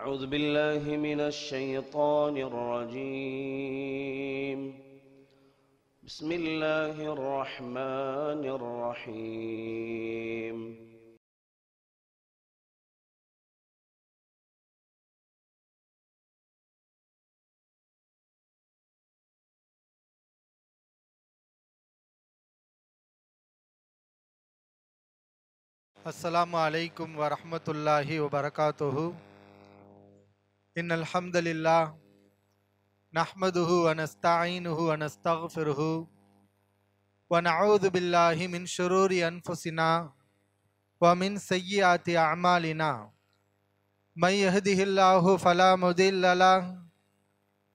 أعوذ بالله من الشيطان الرجيم. بسم الله الرحمن الرحيم. अस्सलामु अलैकुम व रहमतुल्लाहि व बरकातुहु। इन्नल हम्दुलिल्लाह नहमदुहु व नस्तईनुहु व नस्तगफिरुहु व नऊज़ु बिल्लाहि मिन शुरूरि अनफुसिना व मिन सय्यिआति अअमालिना। मन यहदिहिल्लाहु फला मुदिल्ल लहु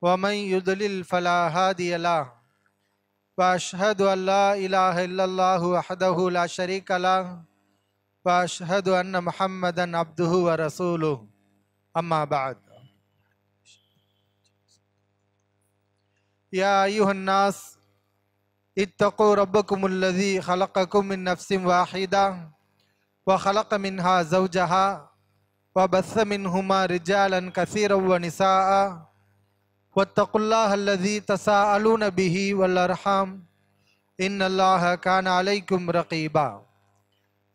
व मन युद्लिल फला हादिय लहु व अशहदु अन ला इलाहा इल्लल्लाहु वहदहु ला शरीका लहु वअशहदु अन्न मुहम्मदन अब्दुहु व रसूलुहु। अम्मा बाद। या अय्युहन्नास इत्तक़ू रब्बकुमुल्लज़ी खलक़कुम मिन नफ्सिन वाहिदा व खलक़ मिन्हा ज़ौजहा व बस्स मिन्हुमा रिजालन कसीरन व निसाअ वत्तक़ुल्लाह अल्लज़ी तसाअलून बिही वल अर्हाम इन्नल्लाह कान अलैकुम रक़ीबा।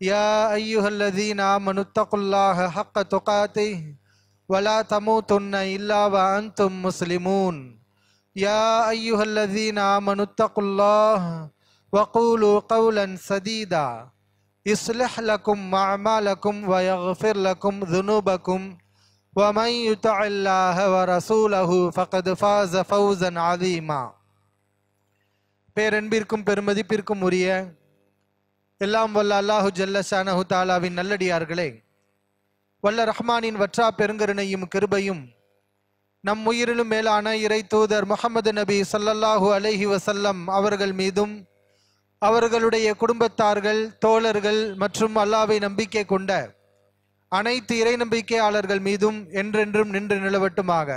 या अय्युहल्लज़ीना आमनुत्तक़ुल्लाह हक़्क़ तुक़ातिह वला तमूतुन्ना इल्ला व अंतुम मुस्लिमून। या अय्युहल्लज़ीना आमनुत्तक़ुल्लाह वक़ूलू क़ौलन सदीदा युस्लिह लकुम अअमालकुम व यग़फिर लकुम ज़ुनूबकुम व मन युतिअल्लाह व रसूलहु फ़क़द फ़ाज़ फ़ौज़न अज़ीमा। பேரன்பிற்கும் பெருமதிப்பிற்கும் உரிய எல்லாம் வல்ல அல்லாஹு ஜல்ல ஷானஹு தஆலாவின் நல்லடியார்களே, வல்ல ரஹ்மானின் வற்றா பெருங்கருணையும் கிருபையும் நம் உயிரிலும் மேலான இறை தூதர் முஹம்மது நபி ஸல்லல்லாஹு அலைஹி வஸல்லம் அவர்கள் மீதும் அவர்களுடைய குடும்பத்தார்கள், தோழர்கள் மற்றும் அல்லாஹ்வை நம்பிக்கை கொண்ட அனைத்து இறை நம்பிக்கையாளர்கள் மீதும் என்றென்றும் நின்று நிலவட்டுமாக.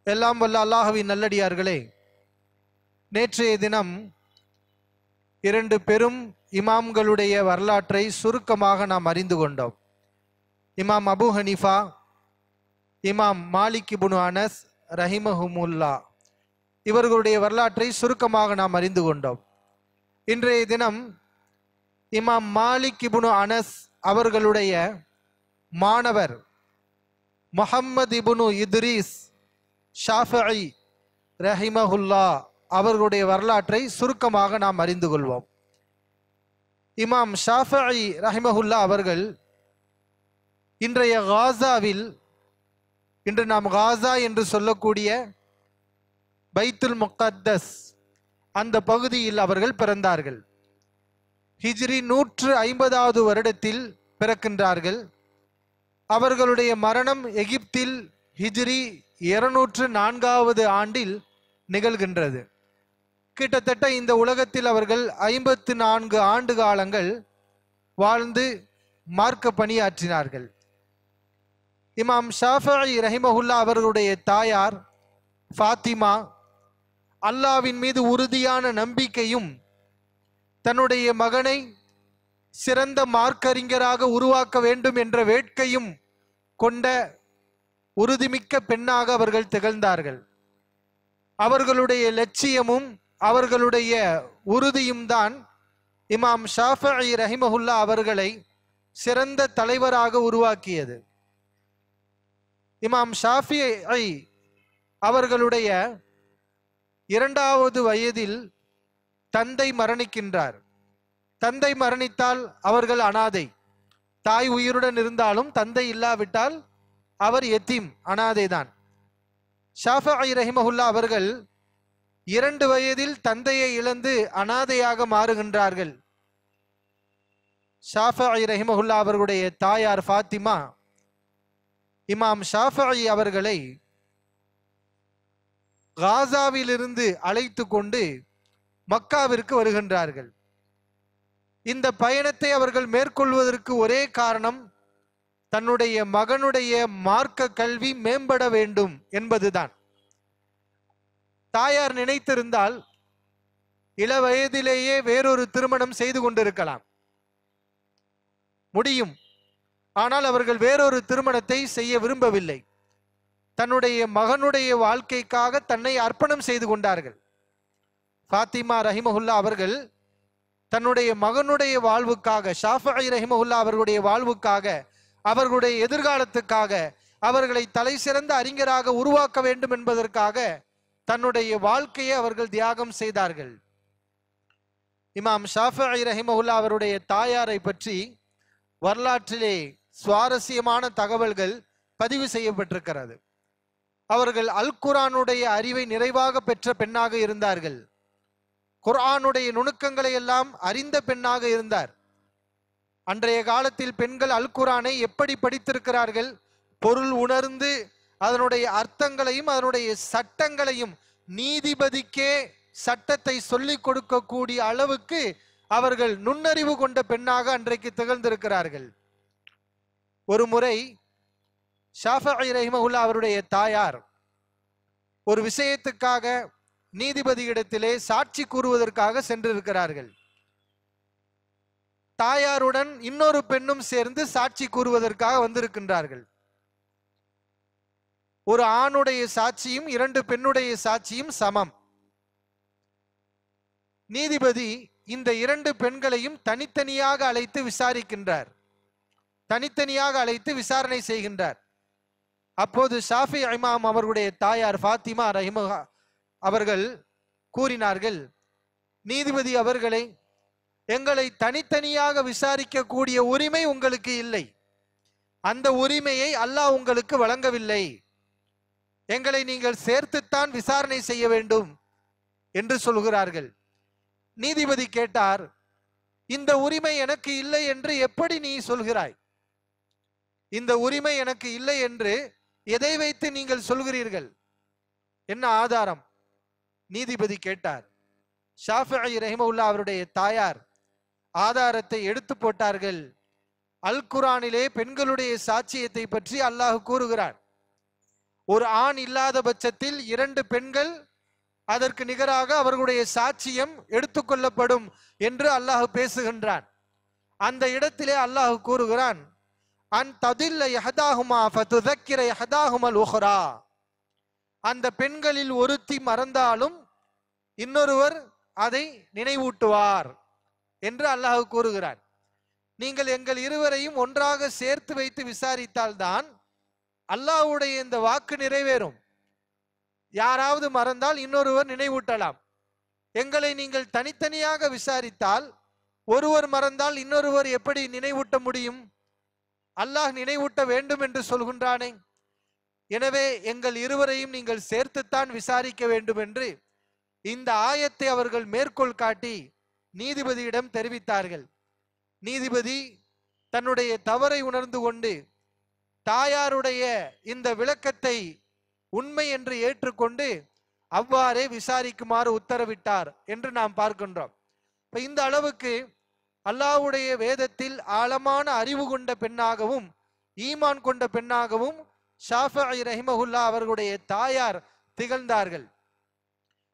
எல்லாம் வல்ல அல்லாஹ்வின் நல்லடியார்களே, நேற்றைய தினம் இரண்டு பெரும் இமாம்களுடைய வரலாற்றை சுருக்கமாக நாம் அறிந்து கொண்டோம். இமாம் அபு ஹனீஃபா, இமாம் மாலிக் இப்னு அனஸ் ரஹிமஹுமுல்லா, இவர்களுடைய வரலாற்றை சுருக்கமாக நாம் அறிந்து கொண்டோம். இன்றைய தினம் இமாம் மாலிக் இப்னு அனஸ் அவர்களுடைய மாணவர் முஹம்மது இப்னு இத்ரீஸ் ஷாஃபிஈ ரஹிமஹுல்லா அவர்களுடைய வரலாற்றை சுருக்கமாக நாம் அறிந்து கொள்வோம். இமாம் ஷாஃபிஈ ரஹிமஹுல்லா அவர்கள் இன்றைய காசாவில், இன்று நாம் காசா என்று சொல்லக்கூடிய பைத்துல் முக்கத்தஸ் அந்த பகுதியில் அவர்கள் பிறந்தார்கள். ஹிஜ்ரி 150வது வருடத்தில் பிறக்கின்றார்கள். அவர்களுடைய மரணம் எகிப்தில் ஹிஜ்ரி 204வது ஆண்டில் நிகழ்கின்றது. கிட்டத்தட்ட இந்த உலகத்தில் அவர்கள் 54 ஆண்டு காலங்கள் வாழ்ந்து மார்க்க பணியாற்றினார்கள். இமாம் ஷாஃபிஈ ரஹிமஹுல்லா அவர்களுடைய தாயார் ஃபாத்திமா அல்லாஹ்வின் மீது உறுதியான நம்பிக்கையும் தன்னுடைய மகனை சிறந்த மார்க்கறிஞராக உருவாக்க வேண்டும் என்ற வேட்கையும் கொண்ட உறுதிமிக்க பெண்ணாக அவர்கள் திகழ்ந்தார்கள். அவர்களுடைய லட்சியமும் அவர்களுடைய உறுதியும் தான் இமாம் ஷாஃபிஈ ரஹிமஹுல்லா அவர்களை சிறந்த தலைவராக உருவாக்கியது. இமாம் ஷாஃபிஈ அவர்களுடைய 2வது வயதில் தந்தை மரணிக்கின்றார். தந்தை மரணித்தால் அவர்கள் அனாதை. தாய் உயிருடன் இருந்தாலும் தந்தை இல்லாவிட்டால் அவர் யத்தீம், அனாதைதான். ஷாஃபிஈ ரஹிமஹுல்லா அவர்கள் 2 வயதில் தந்தையை இழந்து அனாதையாக மாறுகின்றார்கள். ஷாஃபிஈ ரஹிமஹுல்லா அவர்களுடைய தாயார் ஃபாத்திமா இமாம் ஷாஃபிஈ அவர்களை காசாவிலிருந்து அழைத்து கொண்டு மக்காவிற்கு வருகின்றார்கள். இந்த பயணத்தை அவர்கள் மேற்கொள்வதற்கு ஒரே காரணம், தன்னுடைய மகனுடைய மார்க்க கல்வி மேம்பட வேண்டும் என்பதுதான். தாயார் நினைத்திருந்தால் இள வயதிலேயே வேறொரு திருமணம் செய்து கொண்டிருக்கலாம், முடியும். ஆனால் அவர்கள் வேறொரு திருமணத்தை செய்ய விரும்பவில்லை. தன்னுடைய மகனுடைய வாழ்க்கைக்காக தன்னை அர்ப்பணம் செய்து கொண்டார்கள். ஃபாத்திமா ரஹிமஹுல்லா அவர்கள் தன்னுடைய மகனுடைய வாழ்வுக்காக, ஷாஃபிஈ ரஹிமஹுல்லா அவர்களுடைய வாழ்வுக்காக, அவர்களுடைய எதிர்காலத்துக்காக, அவர்களை தலை சிறந்த அறிஞராக உருவாக்க வேண்டும் என்பதற்காக தன்னுடைய வாழ்க்கையை அவர்கள் தியாகம் செய்தார்கள். இமாம் ஷாஃபிஈ ரஹிமஹுல்லா அவருடைய தாயாரை பற்றி வரலாற்றிலே சுவாரஸ்யமான தகவல்கள் பதிவு செய்யப்பட்டிருக்கிறது. அவர்கள் அல் குர்ஆனுடைய அறிவை நிறைவாக பெற்ற பெண்ணாக இருந்தார்கள். குர்ஆனுடைய நுணுக்கங்களை எல்லாம் அறிந்த பெண்ணாக இருந்தார். அன்றைய காலத்தில் பெண்கள் அல் குர்ஆனை எப்படி படித்திருக்கிறார்கள், பொருள் உணர்ந்து அதனுடைய அர்த்தங்களையும் அதனுடைய சட்டங்களையும் நீதிபதிக்கே சட்டத்தை சொல்லிக் கொடுக்கக்கூடிய அளவுக்கு அவர்கள் நுண்ணறிவு கொண்ட பெண்ணாக அன்றைக்கு திகழ்ந்திருக்கிறார்கள். ஒரு முறை ஷாஃபிஈ ரஹிமஹுல்லா அவருடைய தாயார் ஒரு விஷயத்துக்காக நீதிபதியிடத்திலே சாட்சி கூறுவதற்காக சென்றிருக்கிறார்கள். தாயாருடன் இன்னொரு பெண்ணும் சேர்ந்து சாட்சி கூறுவதற்காக வந்திருக்கின்றார்கள். ஒரு ஆணுடைய சாட்சியும் இரண்டு பெண்ணுடைய சாட்சியும் சமம். நீதிபதி இந்த இரண்டு பெண்களையும் தனித்தனியாக அழைத்து விசாரிக்கின்றார், தனித்தனியாக அழைத்து விசாரணை செய்கின்றார். அப்போது ஷாஃபிஈ இமாம் அவர்களுடைய தாயார் ஃபாத்திமா ரஹிமஹா அவர்கள் கூறினார்கள், நீதிபதி அவர்களை, எங்களை தனித்தனியாக விசாரிக்க கூடிய உரிமை உங்களுக்கு இல்லை. அந்த உரிமையை அல்லாஹ் உங்களுக்கு வழங்கவில்லை. எங்களை நீங்கள் சேர்த்துத்தான் விசாரணை செய்ய வேண்டும் என்று சொல்கிறார்கள். நீதிபதி கேட்டார், இந்த உரிமை எனக்கு இல்லை என்று எப்படி நீ சொல்கிறாய்? இந்த உரிமை எனக்கு இல்லை என்று எதை வைத்து நீங்கள் சொல்கிறீர்கள்? என்ன ஆதாரம்? நீதிபதி கேட்டார். ஷாஃபிஈ ரஹிமஹுல்லா அவருடைய தாயார் ஆதாரத்தை எடுத்து போட்டார்கள். அல் குர்ஆனிலே பெண்களுடைய சாட்சியத்தை பற்றி அல்லாஹ் கூறுகிறார். ஒரு ஆண் இல்லாத பட்சத்தில் இரண்டு பெண்கள் அதற்கு நிகராக அவர்களுடைய சாட்சியம் எடுத்துக்கொள்ளப்படும் என்று அல்லாஹ் பேசுகின்றான். அந்த இடத்திலே அல்லாஹ் கூறுகிறான், அன் ததில்ல யஹதாஹுமா ஃபதுதக்கிர யஹதாஹுமல் உஹ்ரா. அந்த பெண்களில் ஒருத்தி மறந்தாலும் இன்னொருவர் அதை நினைவூட்டுவார் என்று அல்லாஹ் கூறுகிறான். நீங்கள் எங்கள் இருவரையும் ஒன்றாக சேர்த்து வைத்து விசாரித்தால்தான் அல்லாஹ்வுடைய இந்த வாக்கு நிறைவேறும். யாராவது மறந்தால் இன்னொருவர் நினைவூட்டலாம். எங்களை நீங்கள் தனித்தனியாக விசாரித்தால் ஒருவர் மறந்தால் இன்னொருவர் எப்படி நினைவூட்ட முடியும்? அல்லாஹ் நினைவூட்ட வேண்டும் என்று சொல்கின்றானே. எனவே எங்கள் இருவரையும் நீங்கள் சேர்த்துத்தான் விசாரிக்க வேண்டும் என்று இந்த ஆயத்தை அவர்கள் மேற்கோள் காட்டி நீதிபதியிடம் தெரிவித்தார்கள். நீதிபதி தன்னுடைய தவறை உணர்ந்து கொண்டு தாயாருடைய இந்த விளக்கத்தை உண்மை என்று ஏற்றுக்கொண்டு அவ்வாறே விசாரிக்குமாறு உத்தரவிட்டார் என்று நாம் பார்க்கின்றோம். இந்த அளவுக்கு அல்லாஹ்வுடைய வேதத்தில் ஆழமான அறிவு கொண்ட பெண்ணாகவும் ஈமான் கொண்ட பெண்ணாகவும் ஷாஃபிஈ ரஹிமஹுல்லா அவர்களுடைய தாயார் திகழ்ந்தார்கள்.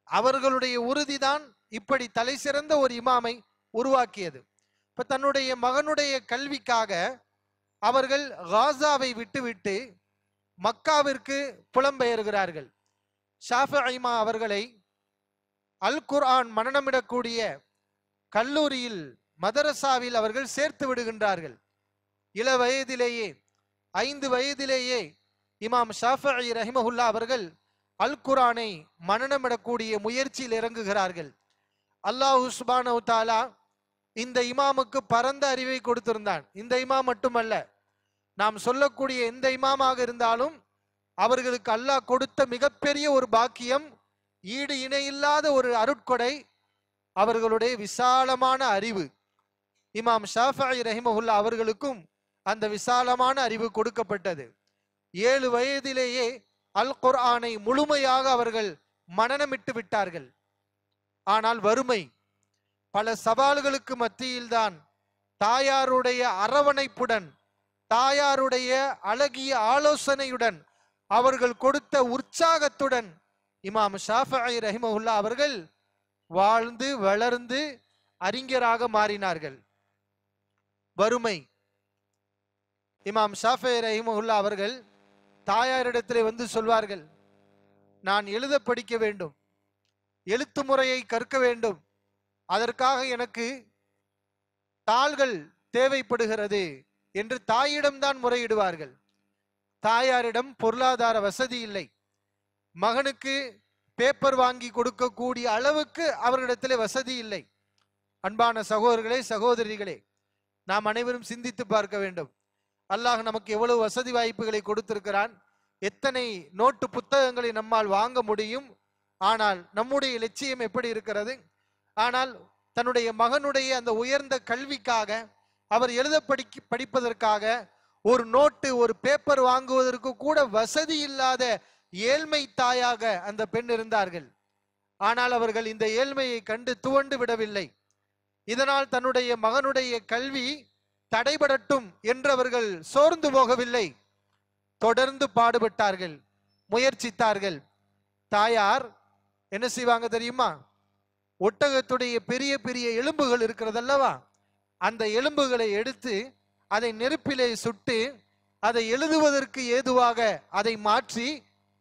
அவர்களுடைய உறுதிதான் இப்படி தலை சிறந்த ஒரு இமாமை உருவாக்கியது. இப்ப தன்னுடைய மகனுடைய கல்விக்காக அவர்கள் காசாவை விட்டுவிட்டு மக்காவிற்கு புலம்பெயர்கிறார்கள். ஷாஃபிஈ அவர்களை அல் குர்ஆன் மனனமிடக்கூடிய கல்லூரியில் மதரசாவில் அவர்கள் சேர்த்து விடுகின்றார்கள். இள வயதிலேயே 5 வயதிலேயே இமாம் ஷாஃபிஈ ரஹிமஹுல்லா அவர்கள் அல் குர்ஆனை மனனமிடக்கூடிய முயற்சியில் இறங்குகிறார்கள். அல்லாஹ் சுப்ஹானஹு தஆலா இந்த இமாமுக்கு பரந்த அறிவை கொடுத்திருந்தான். இந்த இமாம் மட்டுமல்ல, நாம் சொல்லக்கூடிய எந்த இமாமாக இருந்தாலும் அவர்களுக்கு அல்லாஹ் கொடுத்த மிகப்பெரிய ஒரு பாக்கியம், ஈடு இணையில்லாத ஒரு அருட்கொடை, அவர்களுடைய விசாலமான அறிவு. இமாம் ஷாஃபிஈ ரஹிமஹுல்லா அவர்களுக்கும் அந்த விசாலமான அறிவு கொடுக்கப்பட்டது. 7 வயதிலேயே அல் குர்ஆனை முழுமையாக அவர்கள் மனனமிட்டு விட்டார்கள். ஆனால் வறுமை, பல சவால்களுக்கு மத்தியில்தான் தாயாருடைய அரவணைப்புடன், தாயாருடைய அழகிய ஆலோசனையுடன், அவர்கள் கொடுத்த உற்சாகத்துடன் இமாம் ஷாஃபிஈ ரஹிமஹுல்லா அவர்கள் வாழ்ந்து வளர்ந்து அறிஞராக மாறினார்கள். வறுமை, இமாம் ஷாஃபிஈ ரஹிமஹுல்லா அவர்கள் தாயாரிடத்திலே வந்து சொல்வார்கள், நான் எழுத படிக்க வேண்டும், எழுத்து முறையை கற்க வேண்டும், அதற்காக எனக்கு தாள்கள் தேவைப்படுகிறது என்று தாயிடம்தான் முறையிடுவார்கள். தாயாரிடம் பொருளாதார வசதி இல்லை, மகனுக்கு பேப்பர் வாங்கி கொடுக்கக்கூடிய அளவுக்கு அவர்களிடத்திலே வசதி இல்லை. அன்பான சகோதரர்களே, சகோதரிகளே, நாம் அனைவரும் சிந்தித்து பார்க்க வேண்டும். அல்லாஹ் நமக்கு எவ்வளவு வசதி வாய்ப்புகளை கொடுத்திருக்கிறான், எத்தனை நோட்டு புத்தகங்களை நம்மால் வாங்க முடியும். ஆனால் நம்முடைய லட்சியம் எப்படி இருக்கிறது? ஆனால் தன்னுடைய மகனுடைய அந்த உயர்ந்த கல்விக்காக, அவர் எழுத படிப்பதற்காக ஒரு நோட்டு, ஒரு பேப்பர் வாங்குவதற்கு கூட வசதி இல்லாத ஏழ்மை தாயாக அந்த பெண் இருந்தார்கள். ஆனால் அவர்கள் இந்த ஏழ்மையை கண்டு துவண்டு விடவில்லை. இதனால் தன்னுடைய மகனுடைய கல்வி தடைபடட்டும் என்று அவர்கள் சோர்ந்து போகவில்லை. தொடர்ந்து பாடுபட்டார்கள், முயற்சித்தார்கள். தாயார் என்ன செய்வாங்க தெரியுமா? ஒட்டகத்துடைய பெரிய பெரிய எலும்புகள் இருக்கிறது அல்லவா, அந்த எலும்புகளை எடுத்து அதை நெருப்பிலே சுட்டு அதை எழுதுவதற்கு ஏதுவாக அதை மாற்றி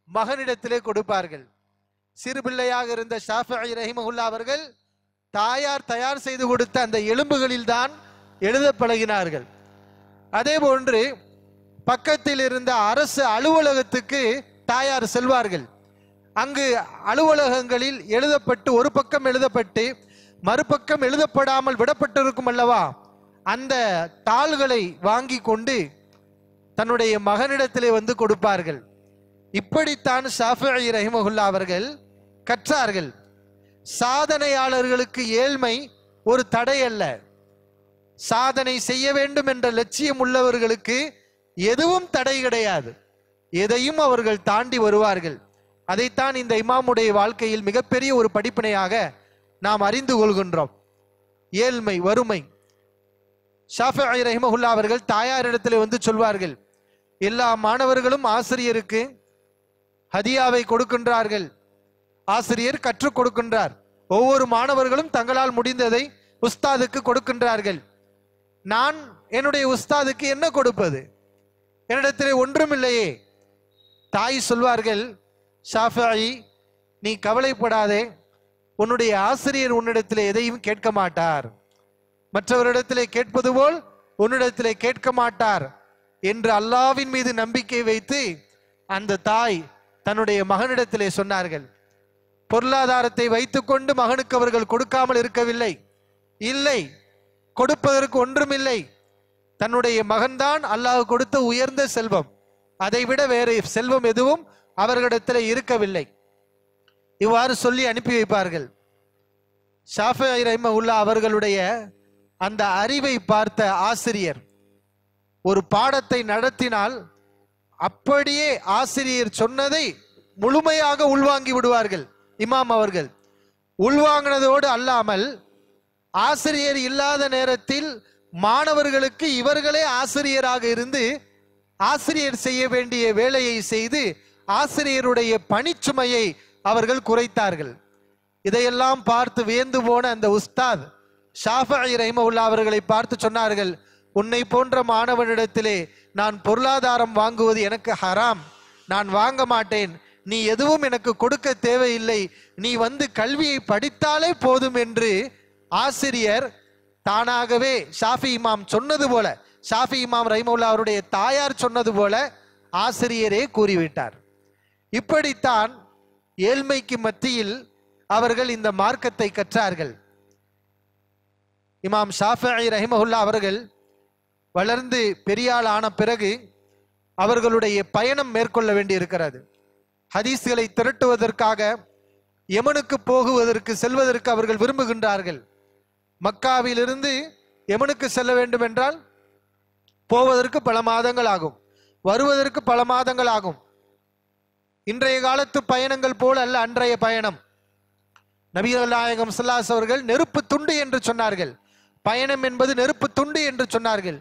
மகனிடத்திலே கொடுப்பார்கள். சிறு பிள்ளையாக இருந்த ஷாஃபிஈ ரஹிமஹுல்லாஹ் அவர்கள் தாயார் தயார் செய்து கொடுத்த அந்த எலும்புகளில் தான் எழுத பழகினார்கள். அதே போன்று பக்கத்தில் இருந்த அரசு அலுவலகத்துக்கு தாயார் செல்வார்கள். அங்கு அலுவலகங்களில் எழுதப்பட்டு, ஒரு பக்கம் எழுதப்பட்டு மறுபக்கம் எழுதப்படாமல் விடப்பட்டிருக்கும் அல்லவா, அந்த தாள்களை வாங்கி கொண்டு தன்னுடைய மகனிடத்திலே வந்து கொடுப்பார்கள். இப்படித்தான் ஷாஃபிஈ ரஹிமஹுல்லாஹ் அவர்கள் கற்றார்கள். சாதனையாளர்களுக்கு ஏழ்மை ஒரு தடை அல்ல. சாதனை செய்ய வேண்டும் என்ற லட்சியம் உள்ளவர்களுக்கு எதுவும் தடை கிடையாது. எதையும் அவர்கள் தாண்டி வருவார்கள். அதைத்தான் இந்த இமாமுடைய வாழ்க்கையில் மிகப்பெரிய ஒரு படிப்பினையாக நாம் அறிந்து கொள்கின்றோம். ஏழ்மை, வறுமை. ஷாஃபிஈ ரஹிமஹுல்லாஹ் அவர்கள் தாயாரிடத்தில் வந்து சொல்வார்கள், எல்லா மாணவர்களும் ஆசிரியருக்கு ஹதியாவை கொடுக்கின்றார்கள், ஆசிரியர் கற்றுக் கொடுக்கின்றார், ஒவ்வொரு மாணவர்களும் தங்களால் முடிந்ததை உஸ்தாதுக்கு கொடுக்கின்றார்கள். நான் என்னுடைய உஸ்தாதுக்கு என்ன கொடுப்பது? என்னிடத்திலே ஒன்றுமில்லையே. தாய் சொல்வார்கள், ஷாஃபிஈ நீ கவலைப்படாதே, உன்னுடைய ஆசிரியர் உன்னிடத்திலே எதையும் கேட்க மாட்டார், மற்றவரிடத்திலே கேட்பது போல் உன்னிடத்திலே கேட்க மாட்டார் என்று அல்லாஹ்வின் மீது நம்பிக்கை வைத்து அந்த தாய் தன்னுடைய மகனிடத்திலே சொன்னார்கள். பொருளாதாரத்தை வைத்துக்கொண்டு மகனுக்கு அவர்கள் கொடுக்காமல் இருக்கவில்லை. இல்லை, கொடுப்பதற்கு ஒன்றுமில்லை. தன்னுடைய மகன்தான் அல்லாஹ் கொடுத்த உயர்ந்த செல்வம், அதைவிட வேறு செல்வம் எதுவும் அவர்களிடத்தில் இருக்கவில்லை. இவ்வாறு சொல்லி அனுப்பி வைப்பார்கள். ஷாஃபிஈ ரஹிமஹுல்லாஹ் அவர்களுடைய அந்த அறிவை பார்த்த ஆசிரியர் ஒரு பாடத்தை நடத்தினால் அப்படியே ஆசிரியர் சொன்னதை முழுமையாக உள்வாங்கி விடுவார்கள். இமாம் அவர்கள் உள்வாங்கினதோடு அல்லாமல் ஆசிரியர் இல்லாத நேரத்தில் மாணவர்களுக்கு இவர்களே ஆசிரியராக இருந்து ஆசிரியர் செய்ய வேண்டிய வேலையை செய்து ஆசிரியருடைய பணிச்சுமையை அவர்கள் குறைத்தார்கள். இதையெல்லாம் பார்த்து வியந்து போன அந்த உஸ்தாத் ஷாஃபிஈ ரஹிமஹுல்லாஹ் அவர்களை பார்த்து சொன்னார்கள், உன்னை போன்ற மாணவனிடத்திலே நான் பொருளாதாரம் வாங்குவது எனக்கு ஹராம், நான் வாங்க மாட்டேன், நீ எதுவும் எனக்கு கொடுக்க தேவையில்லை, நீ வந்து கல்வியை படித்தாலே போதும் என்று ஆசிரியர் தானாகவே ஷாஃபி இமாம் சொன்னது போல, ஷாஃபி இமாம் ரஹிமஹுல்லாஹ் அவருடைய தாயார் சொன்னது போல ஆசிரியரே கூறிவிட்டார். இப்படித்தான் ஏழ்மைக்கு மத்தியில் அவர்கள் இந்த மார்க்கத்தை கற்றார்கள். இமாம் ஷாஃபிஈ ரஹிமஹுல்லாஹ் அவர்கள் வளர்ந்து பெரியாள் ஆன பிறகு அவர்களுடைய பயணம் மேற்கொள்ள வேண்டி இருக்கிறது. ஹதீஸ்களை திரட்டுவதற்காக யமனுக்கு போகுவதற்கு செல்வதற்கு அவர்கள் விரும்புகின்றார்கள். மக்காவிலிருந்து யமனுக்கு செல்ல வேண்டும் என்றால் போவதற்கு பல மாதங்கள் ஆகும், வருவதற்கு பல மாதங்கள் ஆகும். இன்றைய காலத்து பயணங்கள் போல அல்ல அன்றைய பயணம். நபிகள் நாயகம் ஸல்லல்லாஹு அலைஹி அவர்கள் நெருப்பு துண்டு என்று சொன்னார்கள், பயணம் என்பது நெருப்பு துண்டு என்று சொன்னார்கள்.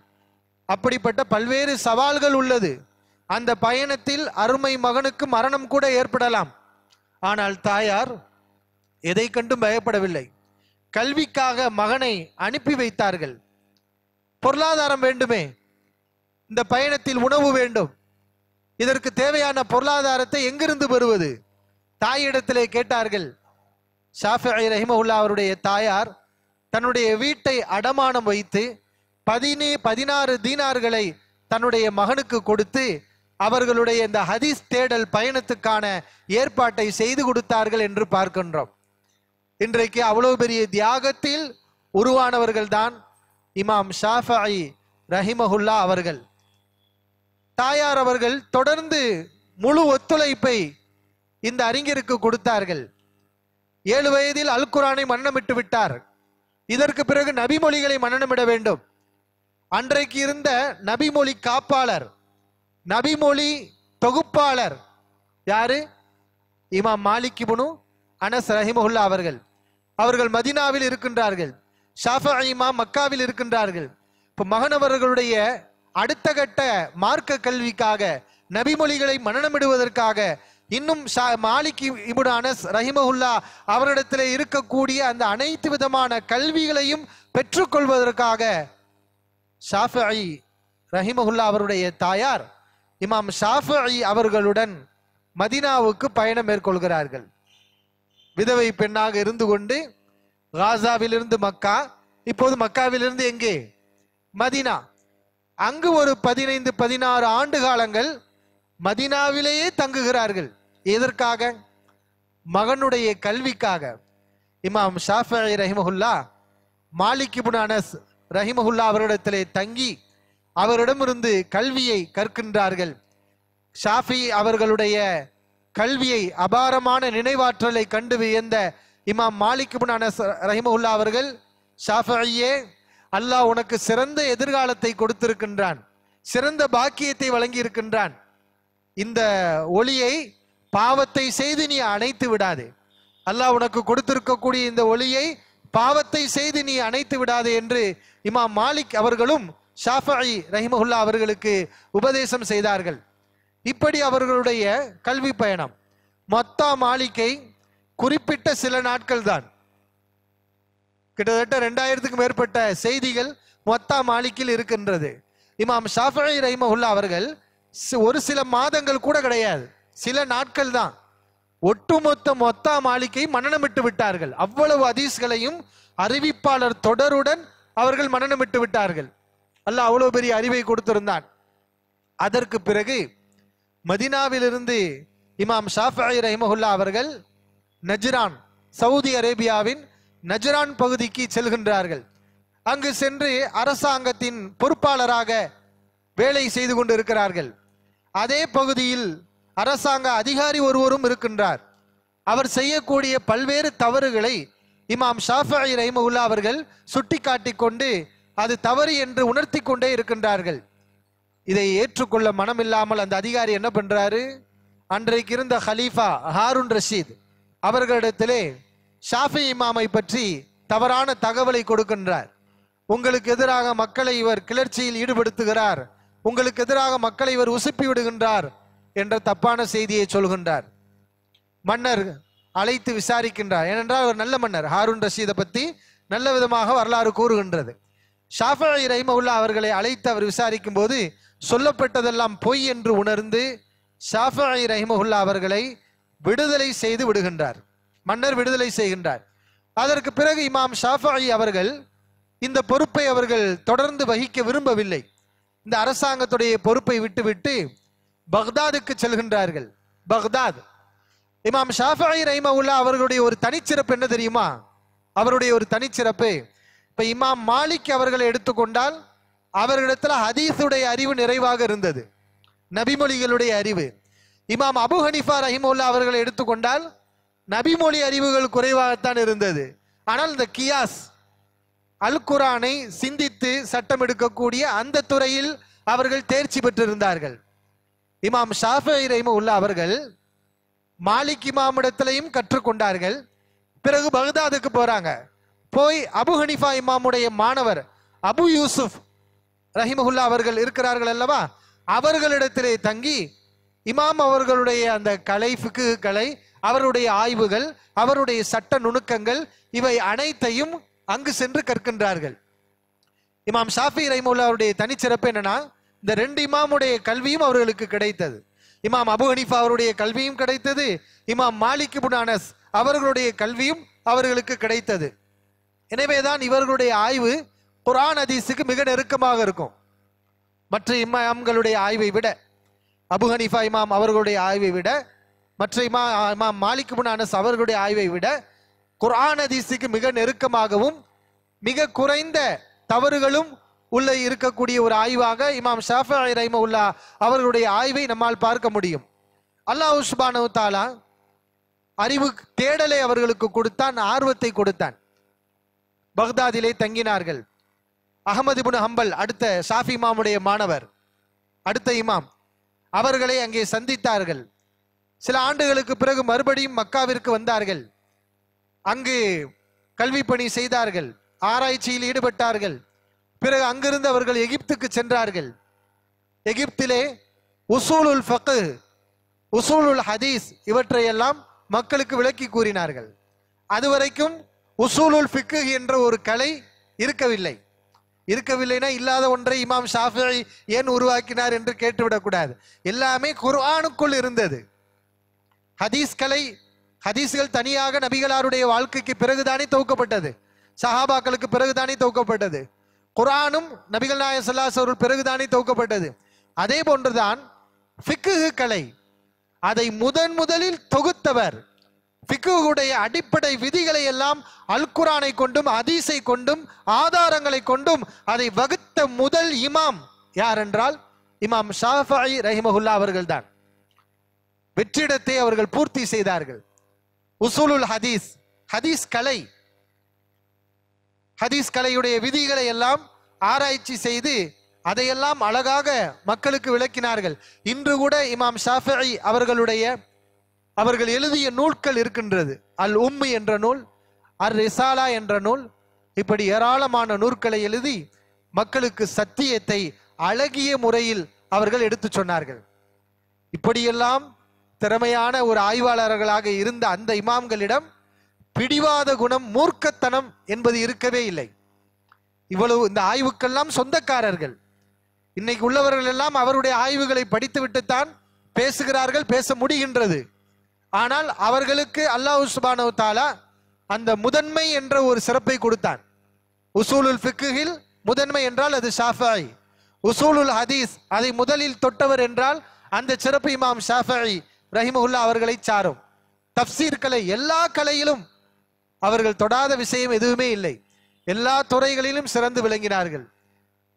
அப்படிப்பட்ட பல்வேறு சவால்கள் உள்ளது. அந்த பயணத்தில் அருமை மகனுக்கு மரணம் கூட ஏற்படலாம். ஆனால் தாயார் எதை கண்டும் பயப்படவில்லை. கல்விக்காக மகனை அனுப்பி வைத்தார்கள். பொருளாதாரம் வேண்டுமே, இந்த பயணத்தில் உணவு வேண்டும், இதற்கு தேவையான பொருளாதாரத்தை எங்கிருந்து பெறுவது? தாயிடத்திலே கேட்டார்கள். ஷாஃபிஈ ரஹிமஹுல்லா அவருடைய தாயார் தன்னுடைய வீட்டை அடமானம் வைத்து 16 தீனார்களை தன்னுடைய மகனுக்கு கொடுத்து அவர்களுடைய இந்த ஹதீஸ் தேடல் பயணத்துக்கான ஏற்பாட்டை செய்து கொடுத்தார்கள் என்று பார்க்கின்றோம். இன்றைக்கு அவ்வளவு பெரிய தியாகத்தில் உருவானவர்கள் தான் இமாம் ஷாஃபிஈ ரஹிமஹுல்லா அவர்கள். தாயார் அவர்கள் தொடர்ந்து முழு ஒத்துழைப்பை இந்த அறிஞருக்கு கொடுத்தார்கள். 7 வயதில் அல் குர்ஆனை மன்னமிட்டு விட்டார். இதற்கு பிறகு நபிமொழிகளை மன்னமிட வேண்டும். அன்றைக்கு இருந்த நபிமொழி காப்பாளர், நபிமொழி தொகுப்பாளர் யாரு? இமாம் மாலிக் இப்னு அனஸ் ரஹிமஹுல்லா அவர்கள். அவர்கள் மதீனாவில் இருக்கின்றார்கள். ஷாஃபிஈ இமாம் மக்காவில் இருக்கின்றார்கள். இப்ப மகனவர்களுடைய அடுத்த கட்ட மார்க்க கல்விக்காக, நபிமொழிகளை மனனமிடுவதற்காக, இன்னும் மாலிக் இப்னு அனஸ் ரஹிமஹுல்லா அவரிடத்தில் இருக்கக்கூடிய அந்த அனைத்து விதமான கல்விகளையும் பெற்றுக்கொள்வதற்காக ஷாஃபிஈ ரஹிமஹுல்லா அவருடைய தாயார் இமாம் ஷாஃபிஈ அவர்களுடன் மதீனாவுக்கு பயணம் மேற்கொள்கிறார்கள். விதவை பெண்ணாக இருந்து கொண்டு காசாவிலிருந்து மக்கா, இப்போது மக்காவிலிருந்து எங்கே? மதீனா. அங்கு ஒரு 15-16 ஆண்டு காலங்கள் மதீனாவிலேயே தங்குகிறார்கள். எதற்காக? மகனுடைய கல்விக்காக. இமாம் ஷாஃபிஈ ரஹிமஹுல்லா மாலிக் இப்னு அனஸ் ரஹிமஹுல்லா அவரிடத்திலே தங்கி அவரிடமிருந்து கல்வியை கற்கின்றார்கள். ஷாஃபிஈ அவர்களுடைய கல்வியை, அபாரமான நினைவாற்றலை கண்டு வியந்த இமாம் மாலிக் இப்னு அனஸ் ரஹிமஹுல்லா அவர்கள், ஷாஃபிஈயே, அல்லாஹ் உனக்கு சிறந்த எதிர்காலத்தை கொடுத்திருக்கின்றான், சிறந்த பாக்கியத்தை வழங்கி இருக்கின்றான். இந்த ஒளியை பாவத்தை செய்து நீ அணைத்து விடாதே. அல்லாஹ் உனக்கு கொடுத்திருக்கக்கூடிய இந்த ஒளியை பாவத்தை செய்து நீ அணைத்து விடாதே என்று இமாம் மாலிக் அவர்களும் ஷாஃபிஈ ரஹிமஹுல்லா அவர்களுக்கு உபதேசம் செய்தார்கள். இப்படி அவர்களுடைய கல்வி பயணம். மொத்தா மாலிக்கை குறிப்பிட்ட சில நாட்கள் தான், கிட்டத்தட்ட 2000க்கும் மேற்பட்ட செய்திகள் மொத்தா மாலிக்கில் இருக்கின்றது. இமாம் ஷாஃபிஈ ரஹிமஹுல்லா அவர்கள் ஒரு சில மாதங்கள் கூட கிடையாது, சில நாட்கள் தான் ஒட்டுமொத்த மொத்தா மாலிக்கை மனனமிட்டு விட்டார்கள். அவ்வளவு ஹதீஸ்களையும் அறிவிப்பாளர் தொடருடன் அவர்கள் மனனமிட்டு விட்டார்கள். அல்லாஹ் அவ்வளவு பெரிய அறிவை கொடுத்திருந்தான். அதற்கு பிறகு மதீனாவிலிருந்து இமாம் ஷாஃபிஈ ரஹிமஹுல்லா அவர்கள் நஜ்ரான், சவுதி அரேபியாவின் நஜ்ரான் பகுதிக்கு செல்கின்றார்கள். அங்கு சென்று அரசாங்கத்தின் பொறுப்பாளராக வேலை செய்து கொண்டு இருக்கிறார்கள். அதே பகுதியில் அரசாங்க அதிகாரி ஒருவரும் இருக்கின்றார். அவர் செய்யக்கூடிய பல்வேறு தவறுகளை இமாம் ஷாஃபிஈ ரஹிமஹுல்லா அவர்கள் சுட்டி காட்டிக் கொண்டு அது தவறு என்று உணர்த்தி கொண்டே இருக்கின்றார்கள். இதை ஏற்றுக்கொள்ள மனமில்லாமல் அந்த அதிகாரி என்ன பண்றாரு? அன்றைக்கு இருந்த ஹலீஃபா ஹாரூன் ரஷீத் அவர்களிடத்திலே ஷாஃபிஈ இமாமை பற்றி தவறான தகவலை கொடுக்கின்றார். உங்களுக்கு எதிராக மக்களை இவர் கிளர்ச்சியில் ஈடுபடுத்துகிறார், உங்களுக்கு எதிராக மக்களை இவர் உசுப்பி விடுகின்றார் என்ற தப்பான செய்தியை சொல்கின்றார். மன்னர் அழைத்து விசாரிக்கின்றார். ஏனென்றால் அவர் நல்ல மன்னர், ஹாரூன் ரஷீதை பற்றி நல்ல விதமாக வரலாறு கூறுகின்றது. ஷாஃபிஈ ரஹிமஹுல்லா அவர்களை அழைத்து அவர் விசாரிக்கும் போது சொல்லப்பட்டதெல்லாம் பொய் என்று உணர்ந்து ஷாஃபிஈ ரஹிமஹுல்லா அவர்களை விடுதலை செய்து விடுகின்றார். மன்னர் விடுதலை செய்கின்றார். அதற்கு பிறகு இமாம் ஷாஃபிஈ அவர்கள் இந்த பொறுப்பை அவர்கள் தொடர்ந்து வகிக்க விரும்பவில்லை. இந்த அரசாங்கத்துடைய பொறுப்பை விட்டுவிட்டு பக்தாதுக்கு செல்கின்றார்கள். பக்தாத். இமாம் ஷாஃபிஈ ரஹிமஹுல்லா அவர்களுடைய ஒரு தனிச்சிறப்பு என்ன தெரியுமா? அவருடைய ஒரு தனிச்சிறப்பு, இப்ப இமாம் மாலிக் அவர்களை எடுத்துக்கொண்டால் அவர்களிடத்துல ஹதீஸுடைய அறிவு நிறைவாக இருந்தது, நபிமொழிகளுடைய அறிவு. இமாம் அபு ஹனீஃபா ரஹிமஹுல்லா அவர்களை எடுத்துக்கொண்டால் நபிமொழி அறிவுகள் குறைவாகத்தான் இருந்தது. ஆனால் இந்த கியாஸ், அல் குர்ஆனை சிந்தித்து சட்டம் எடுக்கக்கூடிய அந்த துறையில் அவர்கள் தேர்ச்சி பெற்றிருந்தார்கள். இமாம் ஷாஃபிஈ ரஹிமஹுல்லா அவர்கள் மாலிக் இமாமிடத்திலையும் கற்றுக்கொண்டார்கள். பிறகு பக்தாதுக்கு போறாங்க. போய் அபு ஹனீஃபா இமாமுடைய மாணவர் அபு யூசுப் ரஹிமஹுல்லா அவர்கள் இருக்கிறார்கள் அல்லவா, அவர்களிடத்திலே தங்கி இமாம் அவர்களுடைய அந்த கலை, ஃபிக்ஹுகளை, அவருடைய ஆய்வுகள், அவருடைய சட்ட நுணுக்கங்கள், இவை அனைத்தையும் அங்கு சென்று கற்கின்றார்கள். இமாம் ஷாஃபிஈ ரஹிமஹுல்லா அவருடைய தனிச்சிறப்பு என்னன்னா, இந்த 2 இமாமுடைய கல்வியும் அவர்களுக்கு கிடைத்தது. இமாம் அபு ஹனீஃபா அவருடைய கல்வியும் கிடைத்தது, இமாம் மாலிக் இப்னு அனஸ் அவர்களுடைய கல்வியும் அவர்களுக்கு கிடைத்தது. எனவேதான் இவர்களுடைய ஆய்வு குர்ஆன் ஹதீஸுக்கு மிக நெருக்கமாக இருக்கும். மற்ற இமாம்களுடைய ஆய்வை விட, அபு ஹனீஃபா இமாம் அவர்களுடைய ஆய்வை விட, மற்ற இமாம் மாலிக் இப்னு அனஸ் அவர்களுடைய ஆய்வை விட குர்ஆன் ஹதீஸுக்கு மிக நெருக்கமாகவும் மிக குறைந்த தவறுகளும் உள்ள இருக்கக்கூடிய ஒரு ஆய்வாக இமாம் ஷாஃபிஈ ரஹிமஹுல்லாஹ் அவர்களுடைய ஆய்வை நம்மால் பார்க்க முடியும். அல்லாஹ் சுப்ஹானஹு தஆலா அறிவு தேடலை அவர்களுக்கு கொடுத்தான், ஆர்வத்தை கொடுத்தான். பக்தாதிலே தங்கினார்கள். அஹ்மத் இப்னு ஹம்பல் அடுத்த ஷாஃபி இமாமுடைய மாணவர், அடுத்த இமாம், அவர்களை அங்கே சந்தித்தார்கள். சில ஆண்டுகளுக்கு பிறகு மறுபடியும் மக்காவிற்கு வந்தார்கள். அங்கு கல்வி பணி செய்தார்கள், ஆராய்ச்சியில் ஈடுபட்டார்கள். பிறகு அங்கிருந்து அவர்கள் எகிப்துக்கு சென்றார்கள். எகிப்திலே உசூலுல் ஃபக்ஹ், உசூலுல் ஹதீஸ் இவற்றையெல்லாம் மக்களுக்கு விளக்கி கூறினார்கள். அதுவரைக்கும் உசூலுல் ஃபிக்ஹ் என்ற ஒரு கலை இருக்கவில்லைனா இல்லாத ஒன்றை இமாம் ஷாஃபிஈ ஏன் உருவாக்கினார் என்று கேட்டுவிடக்கூடாது. எல்லாமே குர்ஆனுக்குள் இருந்தது. ஹதீஸ் கலை, ஹதீஸ்கள் தனியாக நபிகளாருடைய வாழ்க்கைக்கு பிறகுதானே தொகுக்கப்பட்டது, சஹாபாக்களுக்கு பிறகுதானே தொகுக்கப்பட்டது. குர்ஆனும் நபிகள் நாயகம் ஸல்லல்லாஹு அலைஹி வஸல்லம் பிறகுதானே தொகுக்கப்பட்டது. அதே போன்றுதான் ஃபிக்ஹ் கலை, அதை முதலில் தொகுத்தவர், ஃபிக்ஹுடைய அடிப்படை விதிகளை எல்லாம் அல் குர்ஆனை கொண்டும் ஹதீஸை கொண்டும் ஆதாரங்களை கொண்டும் அதை வகுத்த முதல் இமாம் யார் என்றால் இமாம் ஷாஃபிஈ ரஹிமஹுல்லாஹ் அவர்கள்தான். வெற்றிடத்தை அவர்கள் பூர்த்தி செய்தார்கள். உசூலுல் ஹதீஸ், ஹதீஸ் கலை, ஹதீஸ் கலையுடைய விதிகளை எல்லாம் ஆராய்ச்சி செய்து அதையெல்லாம் அழகாக மக்களுக்கு விளக்கினார்கள். இன்று கூட இமாம் ஷாஃபிஈ அவர்கள் எழுதிய நூல்கள் இருக்கின்றது. அல் உம்மி என்ற நூல், அர் ரிசாலா என்ற நூல், இப்படி ஏராளமான நூல்களை எழுதி மக்களுக்கு சத்தியத்தை அழகிய முறையில் அவர்கள் எடுத்து சொன்னார்கள். இப்படியெல்லாம் திறமையான ஒரு ஆய்வாளர்களாக இருந்த அந்த இமாம்களிடம் பிடிவாத குணம், மூர்க்கத்தனம் என்பது இருக்கவே இல்லை. இவ்வளவு இந்த ஆய்வுக்கெல்லாம் சொந்தக்காரர்கள். இன்னைக்கு உள்ளவர்கள் எல்லாம் அவருடைய ஆய்வுகளை படித்து விட்டுத்தான் பேசுகிறார்கள், பேச முடிகின்றது. ஆனால் அவர்களுக்கு அல்லாஹ் சுப்ஹானஹு தஆலா அந்த முதன்மை என்ற ஒரு சிறப்பை கொடுத்தான். உசூலுல் ஃபிக்ஹில் முதன்மை என்றால் அது ஷாஃபிஈ, உசூலுல் ஹதீஸ் அதை முதலில் தொட்டவர் என்றால் அந்த சிறப்பு இமாம் ஷாஃபிஈ ரஹிமஹுல்லாஹ் அவர்களை சாரும். தஃப்சீர் கலை, எல்லா கலையிலும் அவர்கள் தொடாத விஷயம் எதுவுமே இல்லை. எல்லா துறைகளிலும் சிறந்து விளங்கினார்கள்.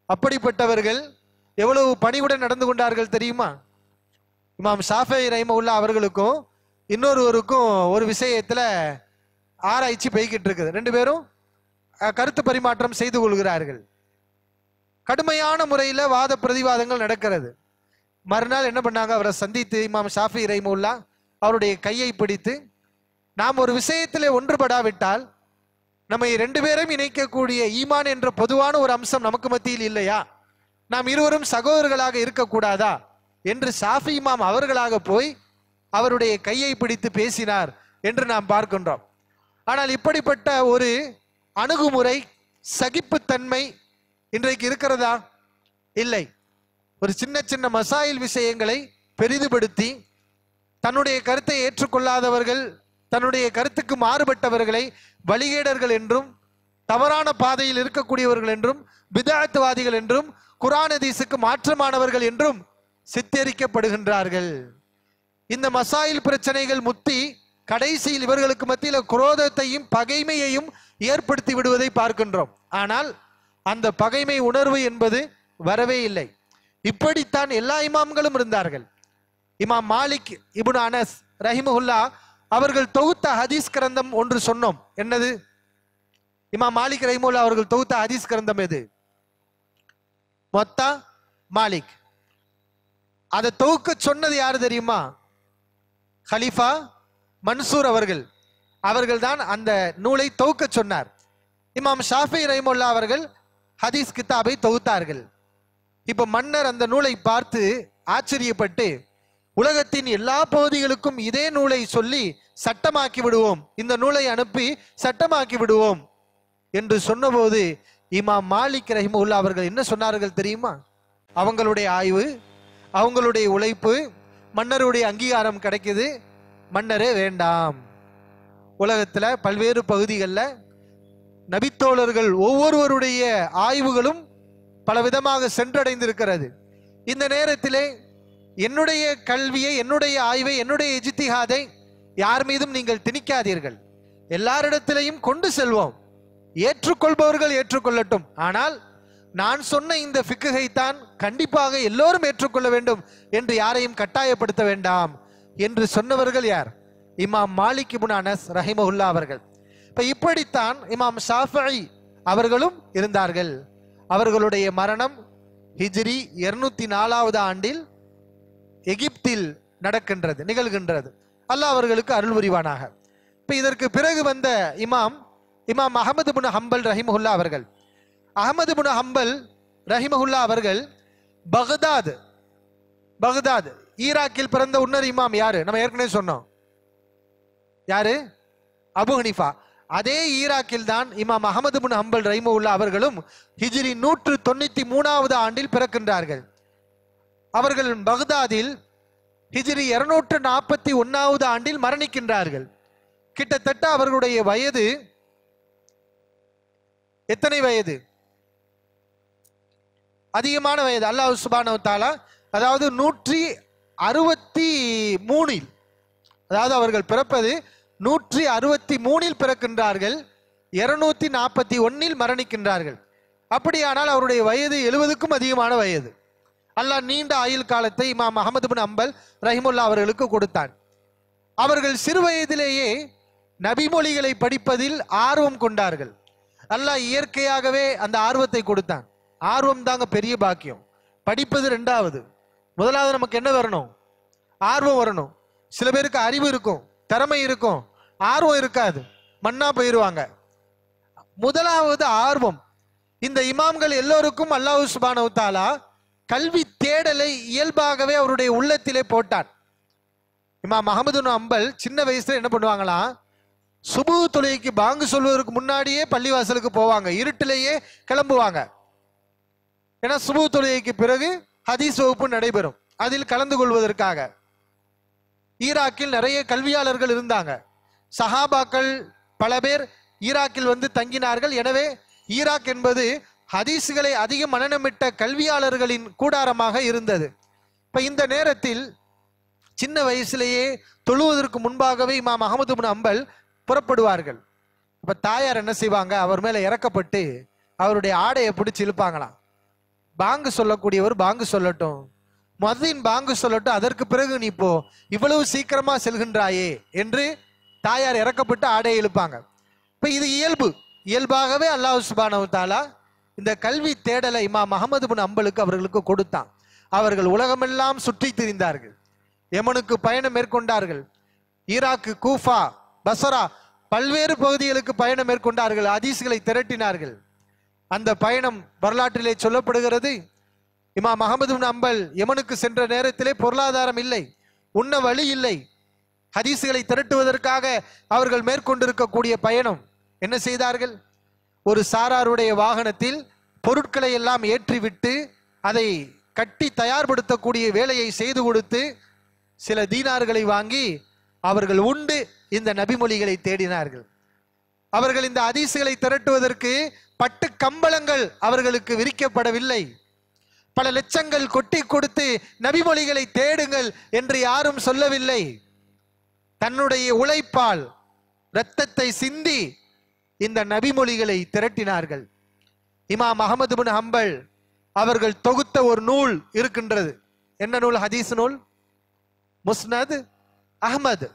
அப்படிப்பட்டவர்கள் எவ்வளவு பணிவுடன் நடந்து கொண்டார்கள் தெரியுமா? இமாம் ஷாஃபிஈ ரஹிமஹுல்லாஹ் அவர்களுக்கும் இன்னொருவருக்கும் ஒரு விஷயத்துல ஆராய்ச்சி போய்கிட்டு இருக்குது. ரெண்டு பேரும் கருத்து பரிமாற்றம் செய்து கொள்கிறார்கள். கடுமையான முறையில் வாத பிரதிவாதங்கள் நடக்கிறது. மறுநாள் என்ன பண்ணாங்க, அவரை சந்தித்து இமாம் ஷாஃபிஈ ரஹிமஹுல்லாஹ் அவருடைய கையை பிடித்து, நாம் ஒரு விஷயத்திலே ஒன்றுபடாவிட்டால் நம்மை ரெண்டு பேரும் இணைக்கக்கூடிய ஈமான் என்ற பொதுவான ஒரு அம்சம் நமக்கு மத்தியில் இல்லையா, நாம் இருவரும் சகோதரர்களாக இருக்கக்கூடாதா என்று ஷாஃபி இமாம் அவர்களாக போய் அவருடைய கையை பிடித்து பேசினார் என்று நாம் பார்க்கின்றோம். ஆனால் இப்படிப்பட்ட ஒரு அணுகுமுறை, சகிப்புத்தன்மை இன்றைக்கு இருக்கிறதா? இல்லை. ஒரு சின்ன சின்ன மசாயில் விஷயங்களை பெரிதுபடுத்தி தன்னுடைய கருத்தை ஏற்றுக்கொள்ளாதவர்கள், தன்னுடைய கருத்துக்கு மாறுபட்டவர்களை வழிகேடர்கள் என்றும், தவறான பாதையில் இருக்கக்கூடியவர்கள் என்றும், பிதஅத்வாதிகள் என்றும், குர்ஆன் ஹதீஸுக்கு மாற்றமானவர்கள் என்றும் சித்தரிக்கப்படுகின்றார்கள். இந்த மசாயில் பிரச்சனைகள் முத்தி கடைசியில் இவர்களுக்கு மத்தியில் குரோதத்தையும் பகைமையையும் ஏற்படுத்தி விடுவதை பார்க்கின்றோம். ஆனால் அந்த பகைமை உணர்வு என்பது வரவே இல்லை. இப்படித்தான் எல்லா இமாம்களும் இருந்தார்கள். இமாம் மாலிக் இப்னு அனஸ் ரஹிமஹுல்லாஹ் அவர்கள் தொகுத்த ஹதீஸ் கிரந்தம் ஒன்று சொன்னோம். என்னது? இமாம் மாலிக் ரஹிமஹுல்லாஹ் அவர்கள் தொகுத்த ஹதீஸ் கிரந்தம் எது? மொத்தா மாலிக். அதை தொகுக்க சொன்னது யாரு தெரியுமா? ஹலீஃபா மன்சூர் அவர்கள் தான் அந்த நூலை தொகுக்க சொன்னார். இமாம் ஷாஃபிஈ ரஹிமஹுல்லாஹ் அவர்கள் ஹதீஸ் கிதாபை தொகுத்தார்கள். இப்ப மன்னர் அந்த நூலை பார்த்து ஆச்சரியப்பட்டு, உலகத்தின் எல்லா பகுதிகளுக்கும் இதே நூலை சொல்லி சட்டமாக்கி விடுவோம், இந்த நூலை அனுப்பி சட்டமாக்கி விடுவோம் என்று சொன்னபோது இமாம் மாலிக் ரஹிமஹுல்லாஹ் அவர்கள் என்ன சொன்னார்கள் தெரியுமா? அவங்களுடைய ஆய்வு, அவங்களுடைய உழைப்பு, மன்னருடைய அங்கீகாரம் கிடைக்குது. மன்னரே வேண்டாம். உலகத்துல பல்வேறு பகுதிகளில் நபித்தோழர்கள் ஒவ்வொருவருடைய ஆய்வுகளும் பலவிதமாக சென்றடைந்திருக்கிறது. இந்த நேரத்திலே என்னுடைய கல்வியை, என்னுடைய ஆய்வை, என்னுடைய இஜ்திஹாதை யார் மீதும் நீங்கள் திணிக்காதீர்கள். எல்லாரிடத்திலையும் கொண்டு செல்வோம். ஏற்றுக்கொள்பவர்கள் ஏற்றுக்கொள்ளட்டும். ஆனால் நான் சொன்ன இந்த ஃபிக்ஹை தான் கண்டிப்பாக எல்லோரும் ஏற்றுக்கொள்ள வேண்டும் என்று யாரையும் கட்டாயப்படுத்த வேண்டாம் என்று சொன்னவர்கள் யார்? இமாம் மாலிக் இப்னு அனஸ் ரஹிமஹுல்லா அவர்கள். இப்ப இப்படித்தான் இமாம் ஷாஃபிஈ அவர்களும் இருந்தார்கள். அவர்களுடைய மரணம் ஹிஜ்ரி 204வது ஆண்டில் எகிப்தில் நிகழ்கின்றது. அல்லாஹ் அவர்களுக்கு அருள் புரிவானாக. இப்ப இதற்கு பிறகு வந்த இமாம் அஹமது பின் ஹம்பல் ரஹிமஹுல்லா அவர்கள். அஹமது பின் ஹம்பல் ரஹிமஹுல்லா அவர்கள் பகதாத் ஈராக்கில் பிறந்த இன்னொரு இமாம் யாரு? நம்ம ஏற்கனவே சொன்னோம். யாரு? அபு ஹனீஃபா. அதே ஈராக்கில் தான் இமாம் அஹமது பின் ஹம்பல் ரஹிமஹுல்லா அவர்களும் ஹிஜ்ரி 193வது ஆண்டில் பிறக்கின்றார்கள். அவர்கள் பகதாதில் ஹிஜ்ரி 241வது ஆண்டில் மரணிக்கின்றார்கள். கிட்டத்தட்ட அவர்களுடைய வயது எத்தனை வயது? அதிகமான வயது. அல்லாஹ் சுப்ஹானஹு வ தஆலா அதாவது 163, அதாவது அவர்கள் பிறப்பது 163இல் பிறக்கின்றார்கள், 241இல் மரணிக்கின்றார்கள். அப்படியானால் அவருடைய வயது 70க்கும் அதிகமான வயது. அல்லாஹ் நீண்ட ஆயுள் காலத்தை இமாம் அஹமது பின் ஹம்பல் ரஹிமுல்லா அவர்களுக்கு கொடுத்தான். அவர்கள் சிறு வயதிலேயே நபிமொழிகளை படிப்பதில் ஆர்வம் கொண்டார்கள். அல்லாஹ் இயற்கையாகவே அந்த ஆர்வத்தை கொடுத்தான். ஆர்வம் தாங்க பெரிய பாக்கியம். படிப்பது ரெண்டாவது. முதலாவது நமக்கு என்ன வரணும்? ஆர்வம் வரணும். சில பேருக்கு அறிவு இருக்கும், திறமை இருக்கும், ஆர்வம் இருக்காது, மண்ணா போயிருவாங்க. முதலாவது ஆர்வம். இந்த இமாம்கள் எல்லோருக்கும் அல்லாஹ் சுப்ஹானஹு வ தஆலா கல்வி தேடலை இயல்பாகவே அவருடைய உள்ளத்திலே போட்டான். இமாம் அஹமது பின் ஹம்பல் சின்ன வயசுல என்ன பண்ணுவாங்களாம்? சுபு தொழுகைக்கு பாங்கு சொல்வதற்கு முன்னாடியே பள்ளிவாசலுக்கு போவாங்க, இருட்டிலேயே கிளம்புவாங்க. ஏன்னா சுபு தொழுகைக்கு பிறகு ஹதீஸ் வகுப்பு நடைபெறும், அதில் கலந்து கொள்வதற்காக. ஈராக்கில் நிறைய கல்வியாளர்கள் இருந்தாங்க. சஹாபாக்கள் பல பேர் ஈராக்கில் வந்து தங்கினார்கள். எனவே ஈராக் என்பது ஹதீஸ்களை அதிக மனநமிட்ட கல்வியாளர்களின் கூடாரமாக இருந்தது. இப்ப இந்த நேரத்தில் சின்ன வயசுலேயே தொழுவதற்கு முன்பாகவே இமாம் அஹமது பின் ஹம்பல் புறப்படுவார்கள். இப்ப தாயார் என்ன செய்வாங்க? அவர் மேல இறக்கப்பட்டு அவருடைய ஆடையை பிடிச்சி இழுப்பாங்களாம். பாங்கு சொல்லக்கூடியவர் பாங்கு சொல்லட்டும், முஅத்தின் பாங்கு சொல்லட்டும், அதற்கு பிறகு நீ போ, இவ்வளவு சீக்கிரமா செல்கின்றாயே என்று தாயார் இறக்கப்பட்டு ஆடையை இழுப்பாங்க. இப்ப இது இயல்பாகவே அல்லாஹ் சுப்ஹானஹு வ தஆலா இந்த கல்வி தேடலை இமாம் அஹமது பின் ஹம்பலுக்கு அவர்களுக்கு கொடுத்தான். அவர்கள் உலகமெல்லாம் சுற்றி திரிந்தார்கள். யமனுக்கு பயணம் மேற்கொண்டார்கள். ஈராக்கு, கூஃபா, பஸ்ரா பல்வேறு பகுதிகளுக்கு பயணம் மேற்கொண்டார்கள். ஹதீஸ்களை திரட்டினார்கள். அந்த பயணம் வரலாற்றிலே சொல்லப்படுகிறது. இமாம் அஹமது பின் ஹம்பல் யமனுக்கு சென்ற நேரத்திலே பொருளாதாரம் இல்லை, உண்ண வழி இல்லை. ஹதீஸ்களை திரட்டுவதற்காக அவர்கள் மேற்கொண்டிருக்கக்கூடிய பயணம் என்ன செய்தார்கள்? ஒரு சாராருடைய வாகனத்தில் பொருட்களை எல்லாம் ஏற்றிவிட்டு அதை கட்டி தயார்படுத்தக்கூடிய வேலையை செய்து கொடுத்து சில தீனார்களை வாங்கி அவர்கள் உண்டு இந்த நபிமொழிகளை தேடினார்கள். அவர்கள் இந்த ஹதீஸ்களை திரட்டுவதற்கு பட்டு கம்பளங்கள் அவர்களுக்கு விரிக்கப்படவில்லை. பல லட்சங்கள் கொட்டி கொடுத்து நபிமொழிகளை தேடுங்கள் என்று யாரும் சொல்லவில்லை. தன்னுடைய உழைப்பால் இரத்தத்தை சிந்தி இந்த நபிமொழிகளை திரட்டினார்கள். இமாம் அஹமது பின் ஹம்பல் அவர்கள் தொகுத்த ஒரு நூல் இருக்கின்றது. என்ன நூல்? ஹதீஸ் நூல் முஸ்னத் அஹ்மத்.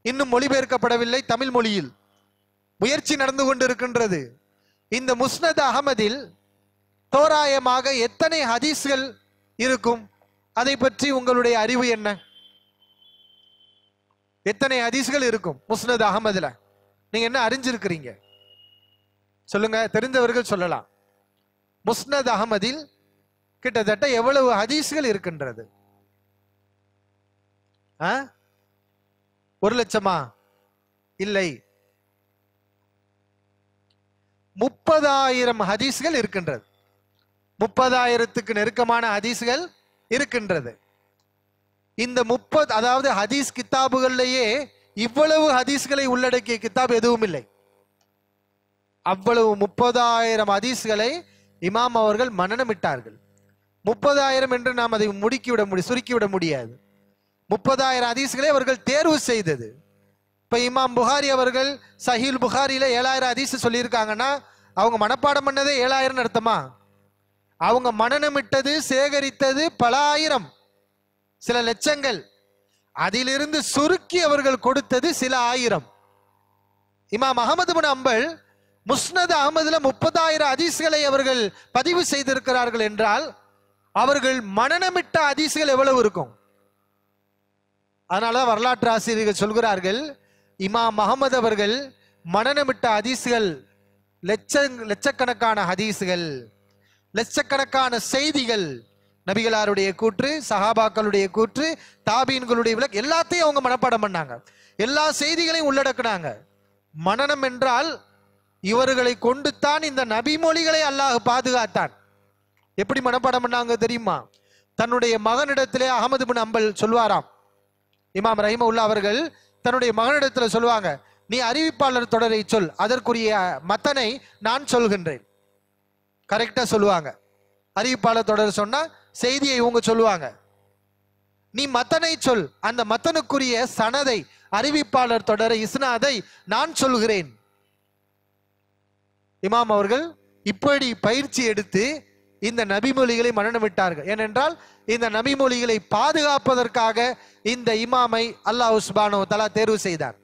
இன்னும் மொழிபெயர்க்கப்படவில்லை, தமிழ் மொழியில் முயற்சி நடந்து கொண்டிருக்கின்றது. இந்த முஸ்னத் அஹமதில் தோராயமாக எத்தனை ஹதீஸ்கள் இருக்கும்? அதை பற்றி உங்களுடைய அறிவு என்ன? எத்தனை ஹதீஸ்கள் இருக்கும் முஸ்னத் அஹமதுல? நீங்க என்ன அறிஞ்சிருக்கிறீங்க சொல்லுங்க, தெரிந்தவர்கள் சொல்லலாம். முஸ்னத் அஹமதில் கிட்டத்தட்ட எவ்வளவு ஹதீஸ்கள் இருக்கின்றது? 1,00,000 இல்லை, 30,000 ஹதீஸ்கள் இருக்கின்றது. 30,000க்கு நெருக்கமான ஹதீஸ்கள் இருக்கின்றது. இந்த 30 அதாவது ஹதீஸ் கித்தாபுகளிலேயே இவ்வளவு ஹதீஸ்களை உள்ளடக்கிய கித்தாப் எதுவும் இல்லை. அவ்வளவு 30,000 ஹதீஸ்களை இமாம் அவர்கள் மனனமிட்டார்கள். 30,000 என்று நாம் அதை சுருக்கிவிட முடியாது. 30,000 ஹதீஸ்களை அவர்கள் தேர்வு செய்தது. இப்ப இமாம் புகாரி அவர்கள் சஹீல் புகாரியில 7,000 ஹதீஸ் சொல்லியிருக்காங்கன்னா அவங்க மனப்பாடம் பண்ணதே 7,000 அர்த்தமா? அவங்க மனனமிட்டது சேகரித்தது பல ஆயிரம், சில லட்சங்கள். அதிலிருந்து சுருக்கி அவர்கள் கொடுத்தது சில ஆயிரம். இமாம் அஹமது பின் அம்பல் முஸ்னத் அஹமதுல 30,000 ஹதீஸ்களை அவர்கள் பதிவு செய்திருக்கிறார்கள் என்றால் அவர்கள் மனனமிட்ட ஹதீஸ்கள் எவ்வளவு இருக்கும்? அதனால வரலாற்று ஆசிரியர்கள் சொல்கிறார்கள், இமாம் அஹமது அவர்கள் மனனமிட்ட ஹதீஸ்கள் லட்சக்கணக்கான ஹதீஸ்கள், லட்சக்கணக்கான செய்திகள், நபிகளாருடைய கூற்று, சஹாபாக்களுடைய கூற்று, தாபீன்களுடைய விளக்கு எல்லாத்தையும் அவங்க மனப்பாடம் பண்ணாங்க. எல்லா செய்திகளையும் உள்ளடக்குனாங்க. மனனம் என்றால் இவர்களை கொண்டு தான் இந்த நபி மொழிகளை அல்லாஹ் பாதுகாத்தான். எப்படி மனப்பாடம் பண்ணாங்க தெரியுமா? தன்னுடைய மகனிடத்திலே அஹமது பின் அம்பல் சொல்வாராம், இமாம் ரஹிமவுல்லா அவர்கள் தன்னுடைய மகனிடத்துல சொல்லுவாங்க, நீ அறிவிப்பாளர் தொடரை சொல், அதற்குரிய மத்தனை நான் சொல்கின்றேன். கரெக்டா சொல்லுவாங்க. அறிவிப்பாளர் தொடர் சொன்னா செய்தியை இவங்க சொல்லுவாங்க. நீ மத்தனை சொல், அந்த மத்தனுக்குரிய சனதை, அறிவிப்பாளர் தொடரை, இஸ்னாதை நான் சொல்கிறேன். இமாம் அவர்கள் இப்படி பயிற்சி எடுத்து இந்த நபிமொழிகளை மனனமிட்டார்கள். ஏனென்றால் இந்த நபிமொழிகளை பாதுகாப்பதற்காக இந்த இமாமை அல்லாஹ் சுப்ஹானஹு வ தஆலா தேர்வு செய்தார்.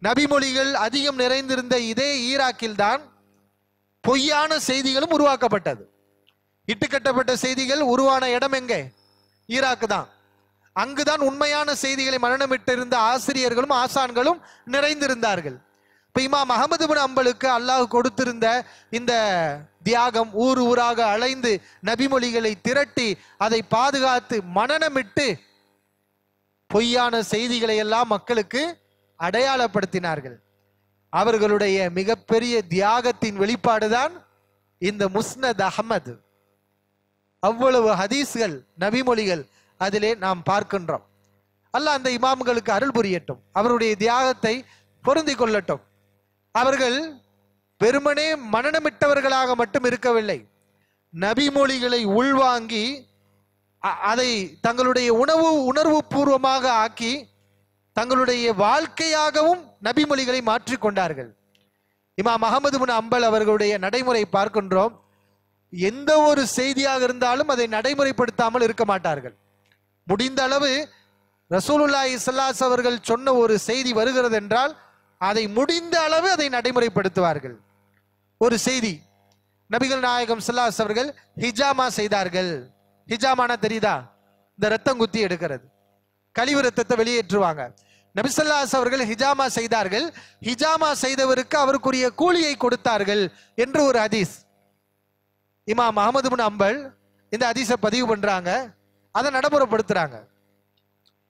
நபிமொழிகள் அதிகம் நிறைந்திருந்த இதே ஈராக்கில் தான் பொய்யான செய்திகளும் உருவாக்கப்பட்டது. இட்டுக்கட்டப்பட்ட செய்திகள் உருவான இடம் எங்கே? ஈராக்கு தான். அங்குதான் உண்மையான செய்திகளை மனனமிட்டிருந்த ஆசிரியர்களும் ஆசான்களும் நிறைந்திருந்தார்கள். இப்ப இமாம் அஹமது பின் அம்பலுக்கு அல்லாஹ் கொடுத்திருந்த இந்த தியாகம், ஊர் ஊராக அலைந்து நபிமொழிகளை திரட்டி அதை பாதுகாத்து மனனமிட்டு பொய்யான செய்திகளை எல்லாம் மக்களுக்கு அடையாளப்படுத்தினார்கள். அவர்களுடைய மிகப்பெரிய தியாகத்தின் வெளிப்பாடுதான் இந்த முஸ்னத் அஹமது. அவ்வளவு ஹதீஸ்கள், நபிமொழிகள் அதிலே நாம் பார்க்கின்றோம். அல்லாஹ் அந்த இமாம்களுக்கு அருள் புரியட்டும், அவருடைய தியாகத்தை பொருந்தி கொள்ளட்டும். அவர்கள் வெறுமனே மனனமிட்டவர்களாக மட்டும் இருக்கவில்லை, நபிமொழிகளை உள்வாங்கி அதை தங்களுடைய உணர்வு பூர்வமாக ஆக்கி தங்களுடைய வாழ்க்கையாகவும் நபிமொழிகளை மாற்றிக்கொண்டார்கள். இமாம் அஹமது பின் அம்பல் அவர்களுடைய நடைமுறை பார்க்கின்றோம். எந்த ஒரு செய்தியாக இருந்தாலும் அதை நடைமுறைப்படுத்தாமல் இருக்க மாட்டார்கள். முடிந்த அளவு ரசூலுல்லாஹி ஸல்லல்லாஹு அலைஹி அவர்கள் சொன்ன ஒரு செய்தி வருகிறது என்றால் அதை முடிந்த அளவு அதை நடைமுறைப்படுத்துவார்கள். ஒரு செய்தி, நபிகள் நாயகம் ஸல்லல்லாஹு அலைஹி அவர்கள் ஹிஜாமா செய்தார்கள். ஹிஜாமானா தெரியுதா? இந்த ரத்தம் குத்தி எடுக்கிறது, கழிவு ரத்தத்தை வெளியேற்றுவாங்க. நபி ஸல்லல்லாஹு அலைஹி அவர்கள் ஹிஜாமா செய்தார்கள். ஹிஜாமா செய்தவருக்கு அவருக்குரிய கூலியை கொடுத்தார்கள் என்று ஒரு ஹதீஸ். இமாம் அஹமது பின் அம்பல் இந்த ஹதீஸை பதிவு பண்றாங்க, அதை நடைமுறைப்படுத்துறாங்க.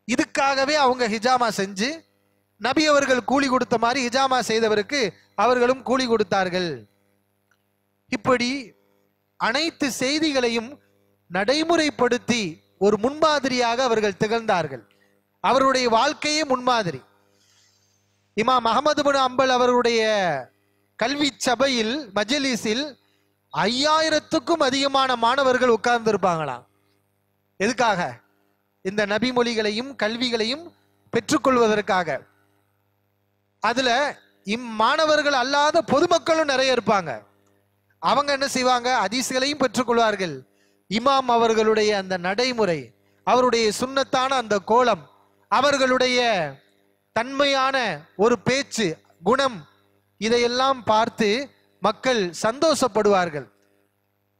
இதுக்காகவே அவங்க ஹிஜாமா செஞ்சு நபி அவர்கள் கூலி கொடுத்த மாதிரி ஹிஜாமா செய்தவருக்கு அவர்களும் கூலி கொடுத்தார்கள். இப்படி அனைத்து செய்திகளையும் நடைமுறைப்படுத்தி ஒரு முன்மாதிரியாக அவர்கள் திகழ்ந்தார்கள். அவருடைய வாழ்க்கையே முன்மாதிரி. இமாம் அஹமது பின் அம்பல் அவருடைய கல்வி சபையில் மஜ்லிஸில் 5000க்கும் அதிகமான மாணவர்கள் உட்கார்ந்து இருப்பாங்களாம். எதுக்காக? இந்த நபிமொழிகளையும் கல்விகளையும் பெற்றுக்கொள்வதற்காக. அதுல இம்மாணவர்கள் அல்லாத பொதுமக்களும் நிறைய இருப்பாங்க. அவங்க என்ன செய்வாங்க? ஹதீஸ்களையும் பெற்றுக்கொள்வார்கள். இமாம் அவர்களுடைய அந்த நடைமுறை, அவருடைய சுன்னத்தான அந்த கோலம், அவர்களுடைய தன்மையான ஒரு பேச்சு, குணம், இதையெல்லாம் பார்த்து மக்கள் சந்தோஷப்படுவார்கள்.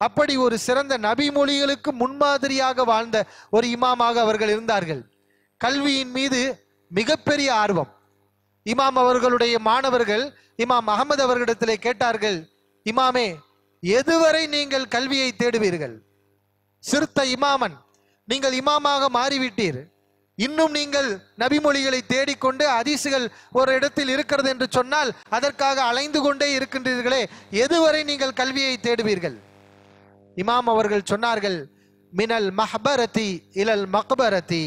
அப்படி ஒரு சிறந்த நபிமொழிகளுக்கு முன்மாதிரியாக வாழ்ந்த ஒரு இமாமாக அவர்கள் இருந்தார்கள். கல்வியின் மீது மிகப்பெரிய ஆர்வம். இமாம் அவர்களுடைய மாணவர்கள் இமாம் அஹமது அவர்களிடத்திலே கேட்டார்கள், இமாமே, எதுவரை நீங்கள் கல்வியை தேடுவீர்கள்? சிறுத்த இமாமன், நீங்கள் இமாமாக மாறிவிட்டீர், இன்னும் நீங்கள் நபிமொழிகளை தேடிக்கொண்டு ஹதீசுகள் ஒரு இடத்தில் இருக்கிறது என்று சொன்னால் அதற்காக அலைந்து கொண்டே இருக்கின்றீர்களே, எதுவரை நீங்கள் கல்வியை தேடுவீர்கள்? இமாம் அவர்கள் சொன்னார்கள், மினல் மஹ்பரதி இலல் மக்பரதி,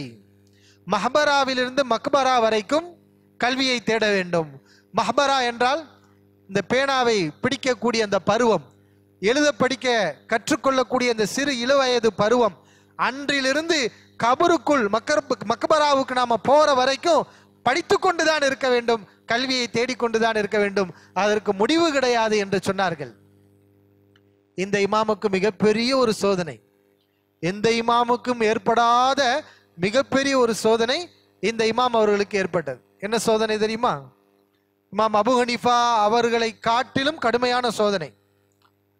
மஹ்பராவிலிருந்து மக்பரா வரைக்கும் கல்வியை தேட வேண்டும். மஹ்பரா என்றால் இந்த பேனாவை பிடிக்கக்கூடிய அந்த பருவம், எழுத படிக்க கற்றுக்கொள்ளக்கூடிய அந்த சிறு இளவயது பருவம், அன்றிலிருந்து கபருக்குள் மக்பராவுக்கு நாம போற வரைக்கும் படித்து கொண்டுதான் இருக்க வேண்டும், கல்வியை தேடிக்கொண்டுதான் இருக்க வேண்டும், அதற்கு முடிவு கிடையாது என்று சொன்னார்கள். இந்த இமாமுக்கு மிகப்பெரிய ஒரு சோதனை, எந்த இமாமுக்கும் ஏற்படாத மிகப்பெரிய ஒரு சோதனை இந்த இமாம் அவர்களுக்கு ஏற்பட்டது. என்ன சோதனை தெரியுமா? இமாம் அபு ஹனீஃபா அவர்களை காட்டிலும் கடுமையான சோதனை.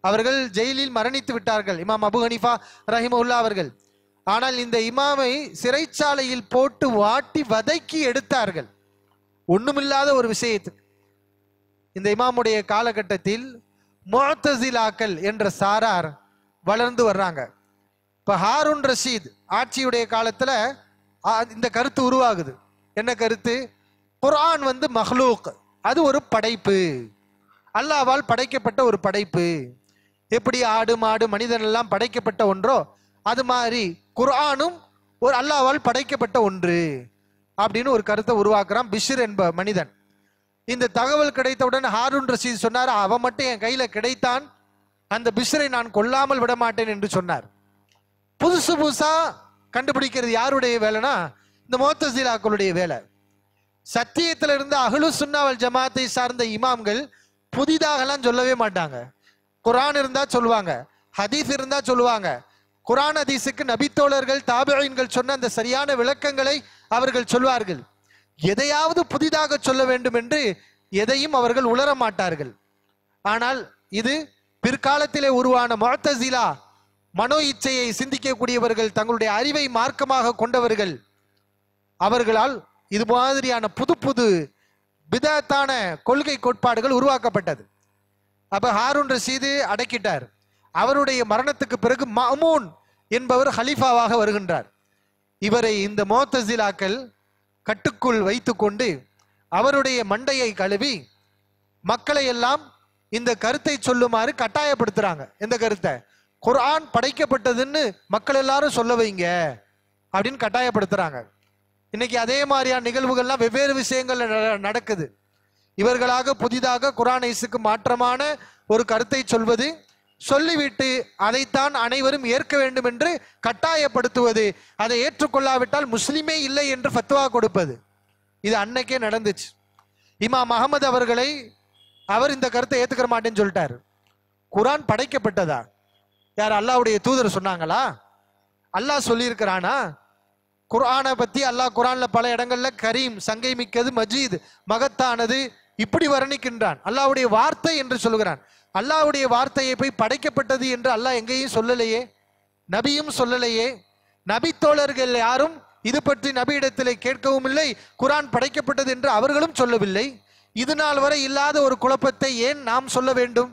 அவர்கள் ஜெயிலில் மரணித்து விட்டார்கள், இமாம் அபு ஹனீஃபா ரஹிமஹுல்லா அவர்கள். ஆனால் இந்த இமாமை சிறைச்சாலையில் போட்டு வாட்டி வதைக்கி எடுத்தார்கள், ஒண்ணுமில்லாத ஒரு விஷயத்துக்கு. இந்த இமாமுடைய காலகட்டத்தில் முஅ்தஸிலாக்கள் என்ற சாரார் வளர்ந்து வர்றாங்க. இப்ப ஹாரூன் ரஷீத் ஆட்சியுடைய காலத்துல இந்த கருத்து உருவாகுது. என்ன கருத்து? குர்ஆன் மஹ்லூக், அது ஒரு படைப்பு, அல்லாஹ்வால் படைக்கப்பட்ட ஒரு படைப்பு. எப்படி ஆடு மாடு மனிதன் எல்லாம் படைக்கப்பட்ட ஒன்றோ அது மாதிரி குர்ஆனும் ஒரு அல்லாஹ்வால் படைக்கப்பட்ட ஒன்று அப்படின்னு ஒரு கருத்தை உருவாக்குறான் பிஷ்ர் என்ப மனிதன். இந்த தகவல் கிடைத்தவுடன் ஹாரூன் ரஷீத் சொன்னார், அவன் மட்டும் என் கையில கிடைத்தான், அந்த பிஷ்ரை நான் கொல்லாமல் விட மாட்டேன் என்று சொன்னார். புதுசு புதுசா கண்டுபிடிக்கிறது யாருடைய வேலைனா இந்த முஅ்தஸிலாக்களுடைய வேலை. சத்தியத்திலிருந்து அஹ்லு சுன்னா வல் ஜமாத்தை சார்ந்த இமாம்கள் புதிதாகலாம் சொல்லவே மாட்டாங்க. குர்ஆன் இருந்தா சொல்லுவாங்க, ஹதீஸ் இருந்தா சொல்லுவாங்க. குர்ஆன் ஹதீஸுக்கு நபித்தோழர்கள் தாபிஈன்கள் சொன்ன அந்த சரியான விளக்கங்களை அவர்கள் சொல்வார்கள். எதையாவது புதிதாக சொல்ல வேண்டும் என்று எதையும் அவர்கள் உளர மாட்டார்கள். ஆனால் இது பிற்காலத்திலே உருவான முஅ்தஸிலா, மனோ இச்சையை சிந்திக்கக்கூடியவர்கள், தங்களுடைய அறிவை மார்க்கமாக கொண்டவர்கள், அவர்களால் இது மாதிரியான புது புது பிதத்தான கொள்கை கோட்பாடுகள் உருவாக்கப்பட்டது. அப்ப ஹாரூன் ரஷீது அடக்கிட்டார். அவருடைய மரணத்துக்கு பிறகு மஅமூன் என்பவர் ஹலீஃபாவாக வருகின்றார். இவரை இந்த முஅ்தஸிலாக்கள் கட்டுக்குள் வைத்துக்கொண்டு அவருடைய மண்டையை கழுவி மக்களை எல்லாம் இந்த கருத்தை சொல்லுமாறு கட்டாயப்படுத்துறாங்க. எந்த கருத்தை? குர்ஆன் படைக்கப்பட்டதுன்னு மக்கள் எல்லாரும் சொல்ல வைங்க அப்படின்னு கட்டாயப்படுத்துறாங்க. இன்னைக்கு அதே மாதிரியான நிகழ்வுகள்லாம் வெவ்வேறு விஷயங்கள் நடக்குது. இவர்களாக புதிதாக குர்ஆன் ஹதீஸுக்கு மாற்றமான ஒரு கருத்தை சொல்வது, சொல்லிவிட்டு அதைத்தான் அனைவரும் ஏற்க வேண்டும் என்று கட்டாயப்படுத்துவது, அதை ஏற்றுக்கொள்ளாவிட்டால் முஸ்லிமே இல்லை என்று ஃபத்வா கொடுப்பது, இது அன்னைக்கே நடந்துச்சு. இமாம் அஹமது அவர்களை அவர் இந்த கருத்தை ஏத்துக்கிற மாட்டேன்னு சொல்லிட்டாரு. குர்ஆன் படைக்கப்பட்டதா? யார்? அல்லாஹ்வுடைய தூதர் சொன்னாங்களா? அல்லாஹ் சொல்லியிருக்கிறானா? குர்ஆனை பத்தி அல்லாஹ் குர்ஆன்ல பல இடங்கள்ல கரீம், சங்கை மிக்கது, மஜீத், மகத்தானது இப்படி வர்ணிக்கின்றான். அல்லாஹ்வுடைய வார்த்தை என்று சொல்லுகிறான். அல்லாஹ்வுடைய வார்த்தையை போய் படைக்கப்பட்டது என்று அல்லாஹ் எங்கேயும் சொல்லலையே, நபியும் சொல்லலையே. நபி தோழர்கள் யாரும் இது பற்றி நபியிடத்திலே கேட்கவும் இல்லை, குர்ஆன் படைக்கப்பட்டது என்று அவர்களும் சொல்லவில்லை. இது நாள் வரை இல்லாத ஒரு குழப்பத்தை ஏன் நாம் சொல்ல வேண்டும்?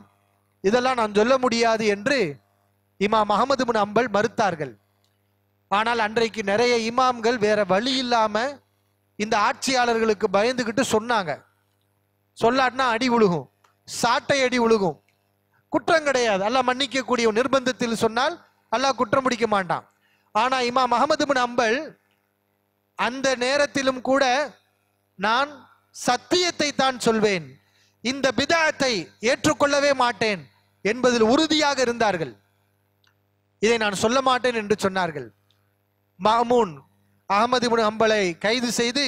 இதெல்லாம் நான் சொல்ல முடியாது என்று இமாம் அஹ்மது பின் ஹம்பல் மறுத்தார்கள். ஆனால் அன்றைக்கு நிறைய இமாம்கள் வேற வழி இல்லாம இந்த ஆட்சியாளர்களுக்கு பயந்துகிட்டு சொன்னாங்க. சொல்லாட்டினா அடி உழுகும், சாட்டை அடி உழுகும். குற்றம் கிடையாது, அல்லாஹ் மன்னிக்கக்கூடிய நிர்பந்தத்தில் சொன்னால் அல்லாஹ் குற்றம் பிடிக்க மாட்டான். ஆனா இமாம் அஹ்மது பின் ஹம்பல் அந்த நேரத்திலும் கூட நான் சத்தியத்தை தான் சொல்வேன், இந்த பிதஅத்தை ஏற்றுக்கொள்ளவே மாட்டேன் என்பதில் உறுதியாக இருந்தார்கள். இதை நான் சொல்ல மாட்டேன் என்று சொன்னார்கள். மஅமூன் அஹ்மது இப்னு ஹம்பலை கைது செய்து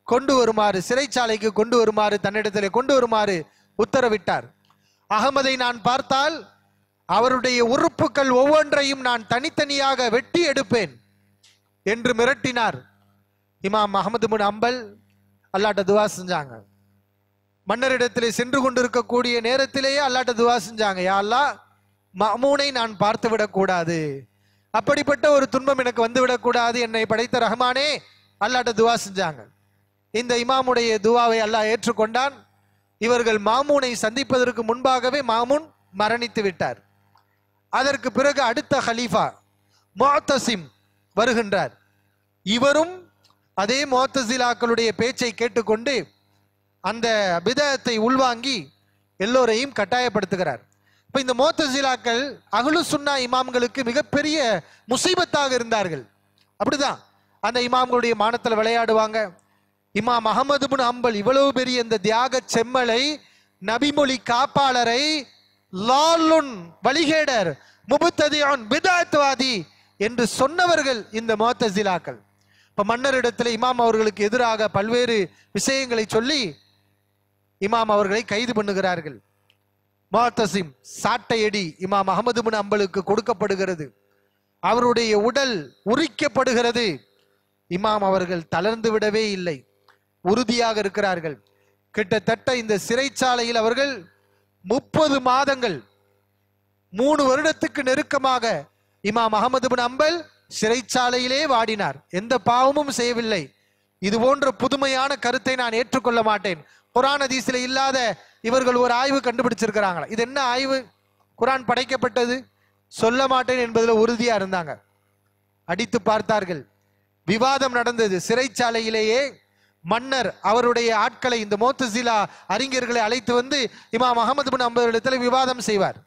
கொண்டு வருமாறு, சிறைச்சாலைக்கு கொண்டு வருமாறு, தன்னிடத்திலே கொண்டு வருமாறு உத்தரவிட்டார். அகமதை நான் பார்த்தால் அவருடைய உறுப்புகள் ஒவ்வொன்றையும் நான் தனித்தனியாக வெட்டி எடுப்பேன் என்று மிரட்டினார். இமாம் அஹ்மது இப்னு ஹம்பல் அல்லாஹ்ட்ட துஆ செஞ்சாங்க. மன்னரிடத்திலே சென்று கொண்டிருக்கக்கூடிய நேரத்திலேயே அல்லாஹ்ட்ட துஆ செஞ்சாங்க, யா அல்லாஹ், மஅமூனை நான் பார்த்து விடக்கூடாது, அப்படிப்பட்ட ஒரு துன்பம் எனக்கு வந்து விடக்கூடாது, என்னை படைத்த ரஹ்மானே, அல்லாஹ்ட்ட துஆ செஞ்சாங்க. இந்த இமாமுடைய துஆவை அல்லாஹ் ஏற்றுக்கொண்டான். இவர்கள் மாமூனை சந்திப்பதற்கு முன்பாகவே மாமூன் மரணித்து விட்டார். அதற்கு பிறகு அடுத்த ஹலீஃபா முஅ்தஸிம் வருகின்றார். இவரும் அதே முஅ்தஸிலாக்களுடைய பேச்சை கேட்டுக்கொண்டு அந்த பிதஅத்தை உள்வாங்கி எல்லோரையும் கட்டாயப்படுத்துகிறார். இப்ப இந்த முஅத்தஸிலாக்கள் அஹ்லு சுன்னா இமாம்களுக்கு மிகப்பெரிய முசீபத்தாக இருந்தார்கள். அப்படிதான் அந்த இமாம்களுடைய மானத்துல விளையாடுவாங்க. இமாம் அஹமது பின் ஹம்பல் இவ்வளவு பெரிய இந்த தியாக செம்மலை, நபிமொழி காப்பாளரை, லாலுன் வழிகேடர், முபத்ததியுன் பிதஅத்வாதி என்று சொன்னவர்கள் இந்த முஅத்தஸிலாக்கள். இப்ப மன்னரிடத்தில் இமாம் அவர்களுக்கு எதிராக பல்வேறு விஷயங்களை சொல்லி இமாம் அவர்களை கைது பண்ணுகிறார்கள். முஅத்தஸிம் சாட்டையடி இமாம் அஹமது பின் ஹம்பலுக்கு கொடுக்கப்படுகிறது. அவருடைய உடல் உரிக்கப்படுகிறது. இமாம் அவர்கள் தளர்ந்து விடவே இல்லை, உறுதியாக இருக்கிறார்கள். கிட்டத்தட்ட இந்த சிறைச்சாலையில் அவர்கள் 30 மாதங்கள், 3 வருடத்துக்கு நெருக்கமாக இமாம் அஹமது பின் ஹம்பல் சிறைச்சாலையிலே வாடினார். எந்த பாவமும் செய்யவில்லை. இது போன்ற புதுமையான கருத்தை நான் ஏற்றுக்கொள்ள மாட்டேன். குர்ஆன் ஹதீஸ்ல இல்லாத இவர்கள் ஒரு ஆய்வு கண்டுபிடிச்சிருக்கிறாங்களா? இது என்ன ஆய்வு? குர்ஆன் படைக்கப்பட்டது சொல்ல மாட்டேன் என்பதில் உறுதியா இருந்தாங்க. அடித்து பார்த்தார்கள். விவாதம் நடந்தது சிறைச்சாலையிலேயே. மன்னர் அவருடைய ஆட்களை, இந்த முஅத்தஸிலா அறிஞர்களை அழைத்து வந்து இமாம் அஹமது பின் ஹம்பல் இடத்தில் விவாதம் செய்வார்.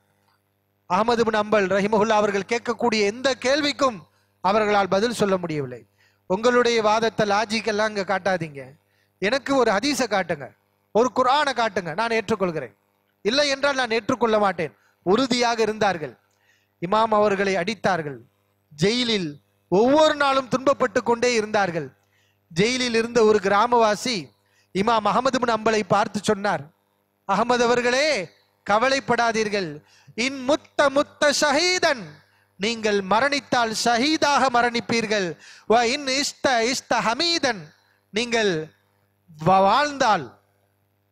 அஹமது பின் ஹம்பல் ரஹிமஹுல்லா அவர்கள் கேட்கக்கூடிய எந்த கேள்விக்கும் அவர்களால் பதில் சொல்ல முடியவில்லை. உங்களுடைய வாதத்தை லாஜிக் எல்லாம் இங்க காட்டாதீங்க, எனக்கு ஒரு ஹதீஸை காட்டுங்க, ஒரு குர்ஆனை காட்டுங்க, நான் ஏற்றுக்கொள்கிறேன். இல்லை என்றால் நான் ஏற்றுக்கொள்ள மாட்டேன். உறுதியாக இருந்தார்கள். இமாம் அவர்களை அடித்தார்கள். ஜெயிலில் ஒவ்வொரு நாளும் துன்பப்பட்டு கொண்டே இருந்தார்கள். ஜெயிலில் இருந்த ஒரு கிராமவாசி இமாம் அஹமது பின் ஹம்பலை பார்த்து சொன்னார், அகமது அவர்களே, கவலைப்படாதீர்கள். இன் முத்த முத்த ஷஹீதன், நீங்கள் மரணித்தால் ஷஹீதாக மரணிப்பீர்கள். வ இன் இஸ்த இஸ்த ஹமீதன், நீங்கள் வாழ்ந்தால்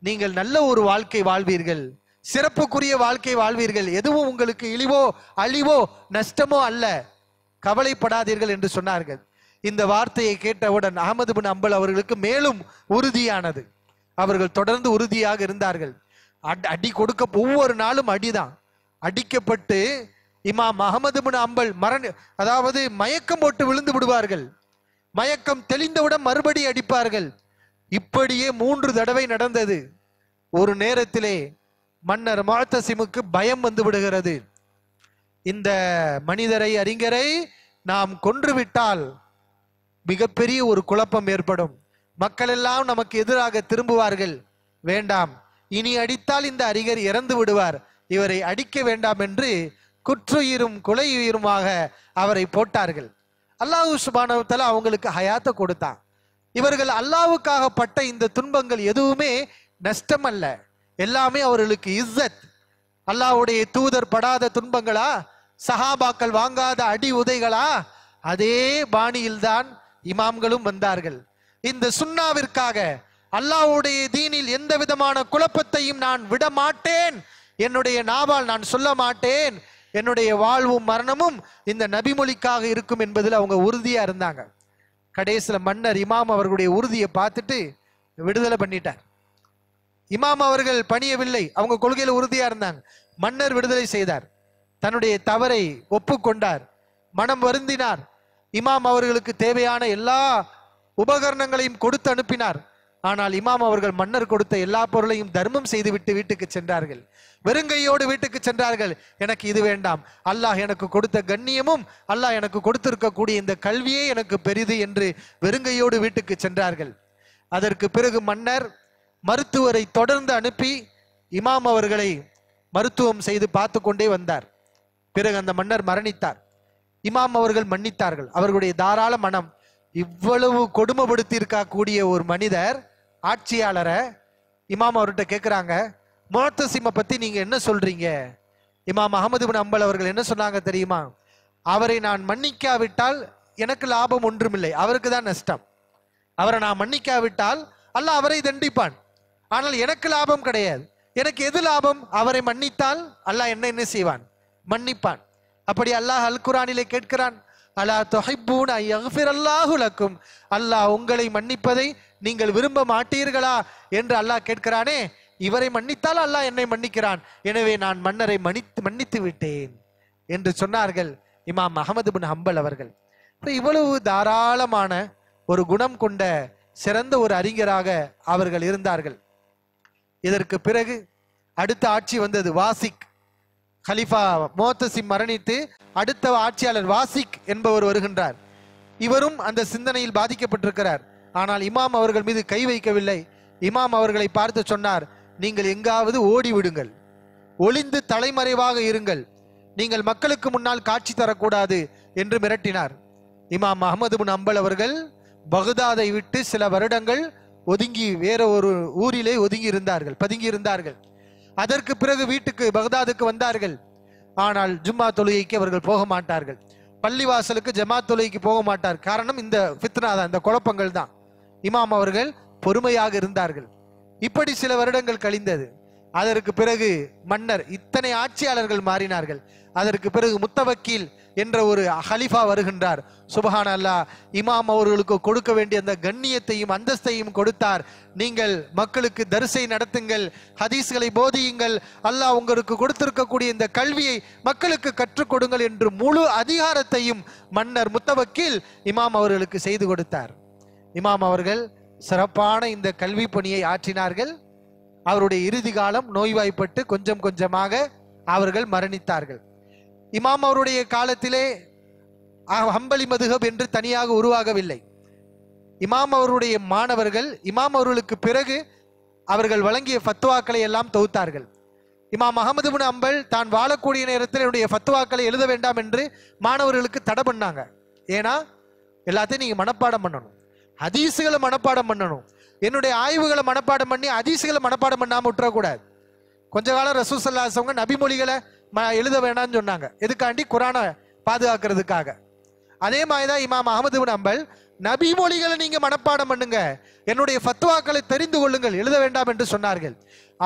நீங்கள் நல்ல ஒரு வாழ்க்கை வாழ்வீர்கள், சிறப்புக்குரிய வாழ்க்கை வாழ்வீர்கள். எதுவும் உங்களுக்கு இழிவோ அழிவோ நஷ்டமோ அல்ல, கவலைப்படாதீர்கள் என்று சொன்னார்கள். இந்த வார்த்தையை கேட்டவுடன் அஹமது பின் ஹம்பல் அவர்களுக்கு மேலும் உறுதியானது. அவர்கள் தொடர்ந்து உறுதியாக இருந்தார்கள். அடி கொடுக்க ஒவ்வொரு நாளும் அடிதான். அடிக்கப்பட்டு இமாம் அஹமது பின் ஹம்பல் அதாவது மயக்கம் போட்டு விழுந்து விடுவார்கள். மயக்கம் தெளிந்தவுடன் மறுபடி அடிப்பார்கள். இப்படியே 3 தடவை நடந்தது. ஒரு நேரத்திலே மன்னர் முஅத்தஸிமுக்கு பயம் வந்து விடுகிறது. இந்த மனிதரை, அறிஞரை நாம் கொன்றுவிட்டால் மிகப்பெரிய ஒரு குழப்பம் ஏற்படும், மக்கள் எல்லாம் நமக்கு எதிராக திரும்புவார்கள். வேண்டாம், இனி அடித்தால் இந்த அறிஞர் இறந்து விடுவார், இவரை அடிக்க வேண்டாம் என்று குற்றுயிரும் கொலையுயிருமாக அவரை போட்டார்கள். அல்லாஹ் சுப்ஹானஹு வ தஆலா அவங்களுக்கு ஹயாத்தை கொடுத்தான். இவர்கள் அல்லாஹ்வுக்காக பட்ட இந்த துன்பங்கள் எதுவுமே நஷ்டம் அல்ல, எல்லாமே அவர்களுக்கு இஸ்ஸத். அல்லாஹ்வுடைய தூதர் படாத துன்பங்களா, சஹாபாக்கள் வாங்காத அடி உதைகளா? அதே பாணியில்தான் இமாம்களும் வந்தார்கள். இந்த சுன்னாவிற்காக, அல்லாஹ்வுடைய தீனில் எந்த விதமான குழப்பத்தையும் நான் விட மாட்டேன், என்னுடைய நாவால் நான் சொல்ல மாட்டேன், என்னுடைய வாழ்வும் மரணமும் இந்த நபிமொழிக்காக இருக்கும் என்பதில் அவங்க உறுதியா இருந்தாங்க. கடைசியில மன்னர் இமாம் அவர்களுடைய உறுதியை பார்த்துட்டு விடுதலை பண்ணிட்டார். இமாம் அவர்கள் பணியவில்லை, அவங்க கொள்கையில உறுதியா இருந்தாங்க. மன்னர் விடுதலை செய்தார். தன்னுடைய தவறை ஒப்புக்கொண்டார், மனம் வருந்தினார். இமாம் அவர்களுக்கு தேவையான எல்லா உபகரணங்களையும் கொடுத்து அனுப்பினார். ஆனால் இமாம் அவர்கள் மன்னர் கொடுத்த எல்லா பொருளையும் தர்மம் செய்துவிட்டு வீட்டுக்கு சென்றார்கள். வெறுங்கையோடு வீட்டுக்கு சென்றார்கள். எனக்கு இது வேண்டாம், அல்லாஹ் எனக்கு கொடுத்த கண்ணியமும் அல்லாஹ் எனக்கு கொடுத்திருக்கக்கூடிய இந்த கல்வியே எனக்கு பெரிது என்று வெறுங்கையோடு வீட்டுக்கு சென்றார்கள். அதற்கு பிறகு மன்னர் மருத்துவரை தொடர்ந்து அனுப்பி இமாம் அவர்களை மருத்துவம் செய்து பார்த்து கொண்டே வந்தார். பிறகு அந்த மன்னர் மரணித்தார். இமாம் அவர்கள் மன்னித்தார்கள். அவர்களுடைய தாராள மனம். இவ்வளவு கொடுமைப்படுத்தி இருக்கக்கூடிய ஒரு மனிதர், ஆட்சியாளரை, இமாம் அவர்கிட்ட கேட்கிறாங்க, முஅத்தஸிமை பத்தி நீங்க என்ன சொல்றீங்க? இமாம் அஹமது பின் ஹம்பல் அவர்கள் என்ன சொன்னாங்க தெரியுமா? அவரை நான் மன்னிக்காவிட்டால் எனக்கு லாபம் ஒன்றுமில்லை, அவருக்கு தான் நஷ்டம். அவரை நான் மன்னிக்காவிட்டால் அல்லாஹ் அவரை தண்டிப்பான், ஆனால் எனக்கு லாபம் கிடையாது. எனக்கு எது லாபம்? அவரை மன்னித்தால் அல்லாஹ் என்ன செய்வான்? மன்னிப்பான். அப்படி அல்லாஹ் அல் குர்ஆனிலே கேட்கிறான், அலா துஹிப்பூன யக்ஃபிரல்லாஹு லக்கும், அல்லாஹ் உங்களை மன்னிப்பதை நீங்கள் விரும்ப மாட்டீர்களா என்று அல்லாஹ் கேட்கிறானே, இவரை மன்னித்தால் அல்லாஹ் என்னை மன்னிக்கிறான், எனவே நான் மன்னரை மன்னித்து விட்டேன் என்று சொன்னார்கள் இமாம் அஹமது பின் ஹம்பல் அவர்கள். இவ்வளவு தாராளமான ஒரு குணம் கொண்ட சிறந்த ஒரு அறிஞராக அவர்கள் இருந்தார்கள். இதற்கு பிறகு அடுத்த ஆட்சி வந்தது, வாசிக். கலிஃபா முஅத்தசிம் மரணித்து அடுத்த ஆட்சியாளர் வாசிக் என்பவர் வருகின்றார். இவரும் அந்த சிந்தனையில் பாதிக்கப்பட்டிருக்கிறார். ஆனால் இமாம் அவர்கள் மீது கை வைக்கவில்லை. இமாம் அவர்களை பார்த்து சொன்னார், நீங்கள் எங்காவது ஓடிவிடுங்கள், ஒளிந்து தலைமறைவாக இருங்கள், நீங்கள் மக்களுக்கு முன்னால் காட்சி தரக்கூடாது என்று மிரட்டினார். இமாம் அஹ்மது பின் அம்பல் அவர்கள் பகதாதை விட்டு சில வருடங்கள் ஒதுங்கி வேற ஒரு ஊரிலே பதுங்கி இருந்தார்கள். அதற்கு பிறகு வீட்டுக்கு பகதாதுக்கு வந்தார்கள். ஆனால் ஜும்மா தொழுகைக்கு அவர்கள் போக மாட்டார்கள். பள்ளிவாசலுக்கு ஜமாத் தொழுகைக்கு போக மாட்டார். காரணம் இந்த ஃபித்னா தான், இந்த குழப்பங்கள் தான். இமாம் அவர்கள் பொறுமையாக இருந்தார்கள். இப்படி சில வருடங்கள் கழிந்தது. அதற்கு பிறகு மன்னர், இத்தனை ஆட்சியாளர்கள் மாறினார்கள். அதற்கு பிறகு முத்தவக்கீல் என்ற ஒரு ஹலிஃபா வருகின்றார். சுபஹான் அல்லாஹ், இமாம் அவர்களுக்கு கொடுக்க வேண்டிய அந்த கண்ணியத்தையும் அந்தஸ்தையும் கொடுத்தார். நீங்கள் மக்களுக்கு தரிசை நடத்துங்கள், ஹதீஸ்களை போதியுங்கள், அல்லாஹ் உங்களுக்கு கொடுத்திருக்கக்கூடிய இந்த கல்வியை மக்களுக்கு கற்றுக் கொடுங்கள் என்று முழு அதிகாரத்தையும் மன்னர் முத்தவக்கீல் இமாம் அவர்களுக்கு செய்து கொடுத்தார். இமாம் அவர்கள் சிறப்பான இந்த கல்வி பணியை ஆற்றினார்கள். அவருடைய இறுதி காலம் நோய்வாய்ப்பட்டு கொஞ்சம் கொஞ்சமாக அவர்கள் மரணித்தார்கள். இமாம் அவருடைய காலத்திலே ஹம்பலி மதுஹப் என்று தனியாக உருவாகவில்லை. இமாம் அவருடைய மாணவர்கள் இமாம் அவர்களுக்கு பிறகு அவர்கள் வழங்கிய ஃபத்வாக்களை எல்லாம் தொகுத்தார்கள். இமாம் அஹ்மது பின் அம்பல் தான் வாழக்கூடிய நேரத்தில் என்னுடைய ஃபத்வாக்களை எழுத வேண்டாம் என்று மாணவர்களுக்கு தடை பண்ணாங்க. ஏன்னா எல்லாத்தையும் நீங்க மனப்பாடம் பண்ணணும், ஹதீஸுகளை மனப்பாடம் பண்ணணும். என்னுடைய ஆய்வுகளை மனப்பாடம் பண்ணி ஹதீஸுகளை மனப்பாடம் பண்ணாம விட்டுறக்கூடாது. கொஞ்ச காலம் ரசூல் ஸல்லல்லாஹு அலைஹி வஸல்லம் நபிமொழிகளை எழுத வேண்டாம்னு சொன்னாங்க. எதுக்காண்டி? குர்ஆனை பாதுகாக்கிறதுக்காக. அதே மாதிரிதான் இமாம் அஹ்மது பின் அம்பல், நபி மொழிகளை நீங்க மனப்பாடம் பண்ணுங்க, என்னுடைய ஃபத்வாக்களை தெரிந்து கொள்ளுங்கள், எழுத வேண்டாம் என்று சொன்னார்கள்.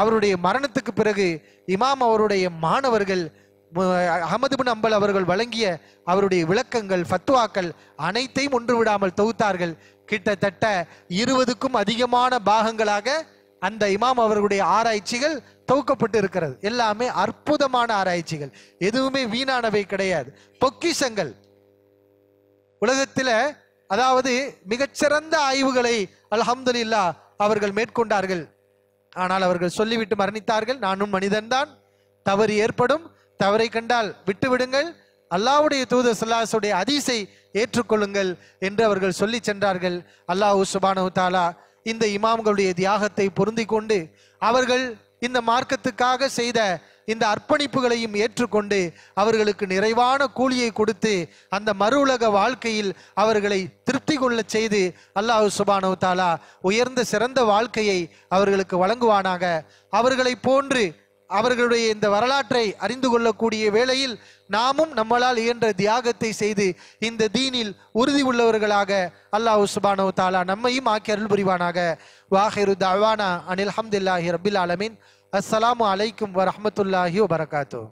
அவருடைய மரணத்துக்கு பிறகு இமாம் அவருடைய மாணவர்கள் அஹ்மது பின் அம்பல் அவர்கள் வழங்கிய அவருடைய விளக்கங்கள், ஃபத்வாக்கள் அனைத்தையும் ஒன்று விடாமல் தொகுத்தார்கள். கிட்டத்தட்ட 20க்கும் அதிகமான பாகங்களாக அந்த இமாம் அவர்களுடைய ஆராய்ச்சிகள் தொகுக்கப்பட்டு இருக்கிறது. எல்லாமே அற்புதமான ஆராய்ச்சிகள், எதுவுமே வீணானவை கிடையாது, பொக்கிஷங்கள். உலகத்தில் அதாவது மிகச்சிறந்த ஆய்வுகளை அல்ஹம்துலில்லாஹ் அவர்கள் மேற்கொண்டார்கள். ஆனால் அவர்கள் சொல்லிவிட்டு மரணித்தார்கள், நானும் மனிதன்தான், தவறு ஏற்படும், தவறை கண்டால் விட்டுவிடுங்கள், அல்லாஹ்வுடைய தூதர் ஸல்லல்லாஹு அலைஹி வஸல்லம் ஹதீஸை ஏற்றுக்கொள்ளுங்கள் என்று அவர்கள் சொல்லி சென்றார்கள். அல்லாஹ் சுப்ஹானஹு வ தஆலா இந்த இமாம்களுடைய தியாகத்தை பொருந்தி கொண்டு அவர்கள் இந்த மார்க்கத்துக்காக செய்த இந்த அர்ப்பணிப்புகளையும் ஏற்றுக்கொண்டு அவர்களுக்கு நிறைவான கூலியை கொடுத்து அந்த மறு உலக வாழ்க்கையில் அவர்களை திருப்தி கொள்ள செய்து அல்லாஹ் சுப்ஹானஹு வ தஆலா உயர்ந்த சிறந்த வாழ்க்கையை அவர்களுக்கு வழங்குவானாக. அவர்களை போன்று அவர்களுடைய இந்த வரலாற்றை அறிந்து கொள்ளக்கூடிய வேளையில் நாமும் நம்மளால் இயன்ற தியாகத்தை செய்து இந்த தீனில் உறுதி உள்ளவர்களாக அல்லாஹ் சுப்ஹானஹு வ தஆலா நம்மையும் ஆக்கி அருள் புரிவானாக. வாஹிரு தஅவானா அனில் ஹம்துலில்லாஹி ரப்பில் ஆலமீன். அஸ்ஸலாமு அலைக்கும் வரஹ்மத்துல்லாஹி வபரகாத்துஹு.